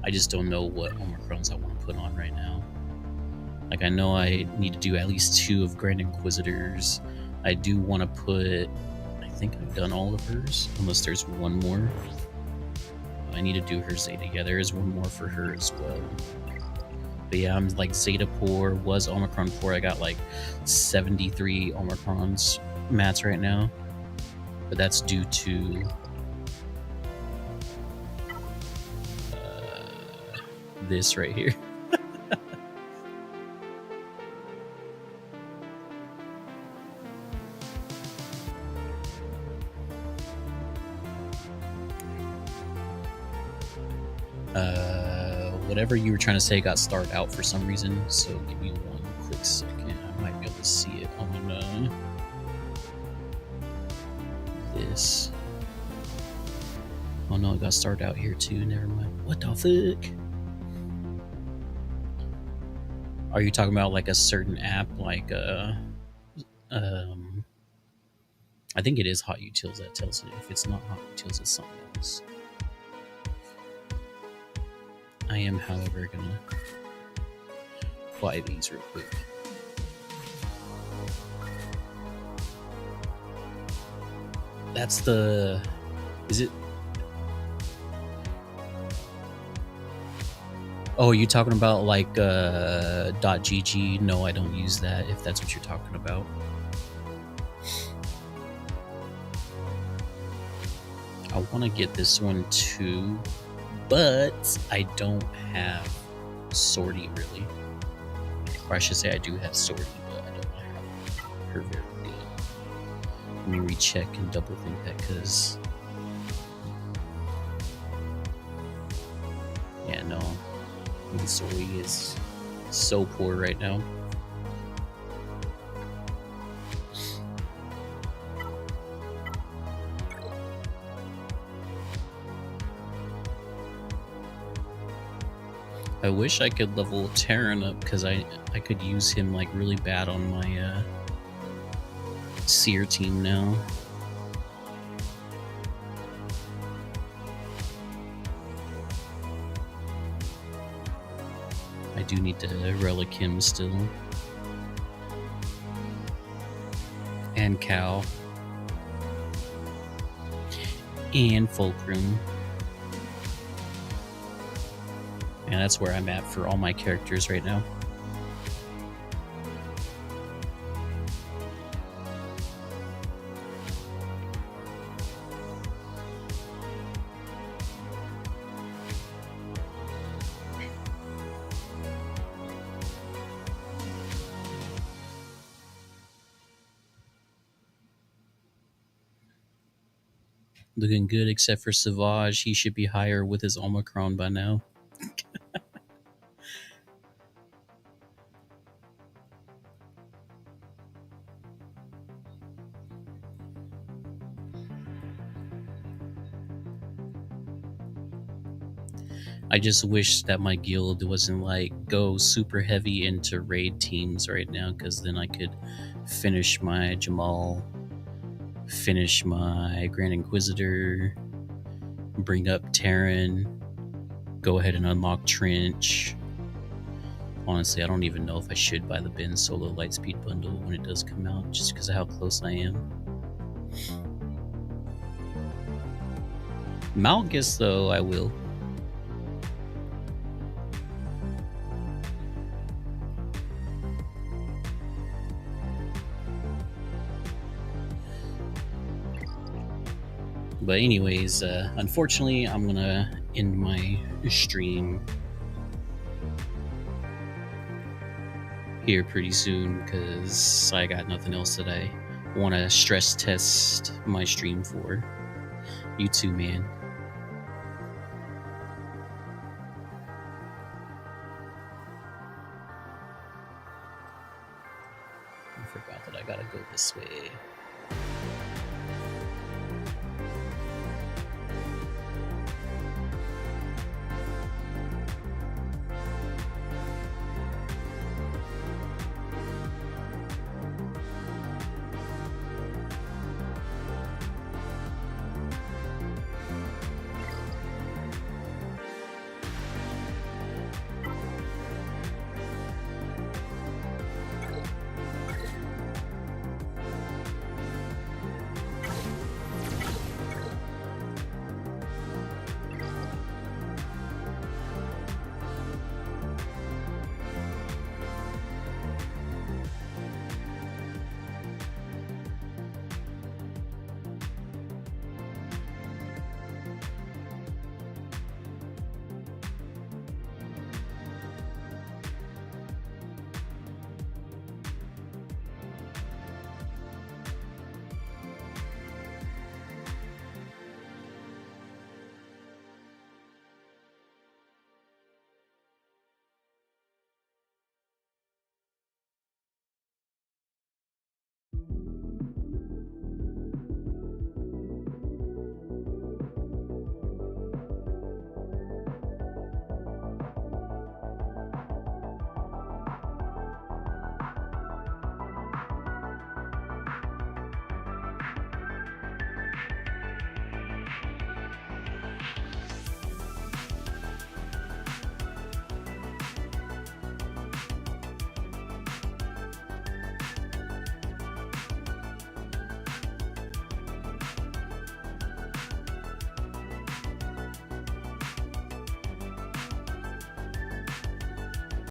I just don't know what Omicrons I want to put on right now. Like I know I need to do at least 2 of Grand Inquisitors. I do want to put, I think I've done all of hers, unless there's one more. I need to do her Zeta. Yeah, there is one more for her as well. But yeah, I'm like Zeta poor, was Omicron poor. I got like 73 Omicrons mats right now. But that's due to this right here. Whatever you were trying to say got starred out for some reason, so give me one quick second. I might be able to see it on this. Oh no, it got started out here too. Never mind. What the fuck? Are you talking about like a certain app, like I think it is Hot Utils that tells it. If it's not Hot Utils, it's something else. I am, however, gonna buy these real quick. That's the... Is it... Oh, are you talking about like .gg? No, I don't use that, if that's what you're talking about. I want to get this one too, but I don't have Sortie really. Or I should say I do have Sortie, but I don't have her very good. Let me recheck and double think that, because yeah, no, Sortie is so poor right now. I wish I could level Terran up, because I could use him like really bad on my Seer team now. I do need to relic him still. And Cal. And Fulcrum. And that's where I'm at for all my characters right now. Looking good except for Savage. He should be higher with his Omicron by now. I just wish that my guild wasn't like go super heavy into raid teams right now, because then I could finish my Jamal, finish my Grand Inquisitor, bring up Terran, go ahead and unlock Trench. Honestly, I don't even know if I should buy the Ben Solo Lightspeed bundle when it does come out, just because of how close I am. Malgus, though, I will. But anyways, unfortunately, I'm gonna end my stream here pretty soon, because I got nothing else that I want to stress test my stream for. You too, man. I forgot that I gotta go this way.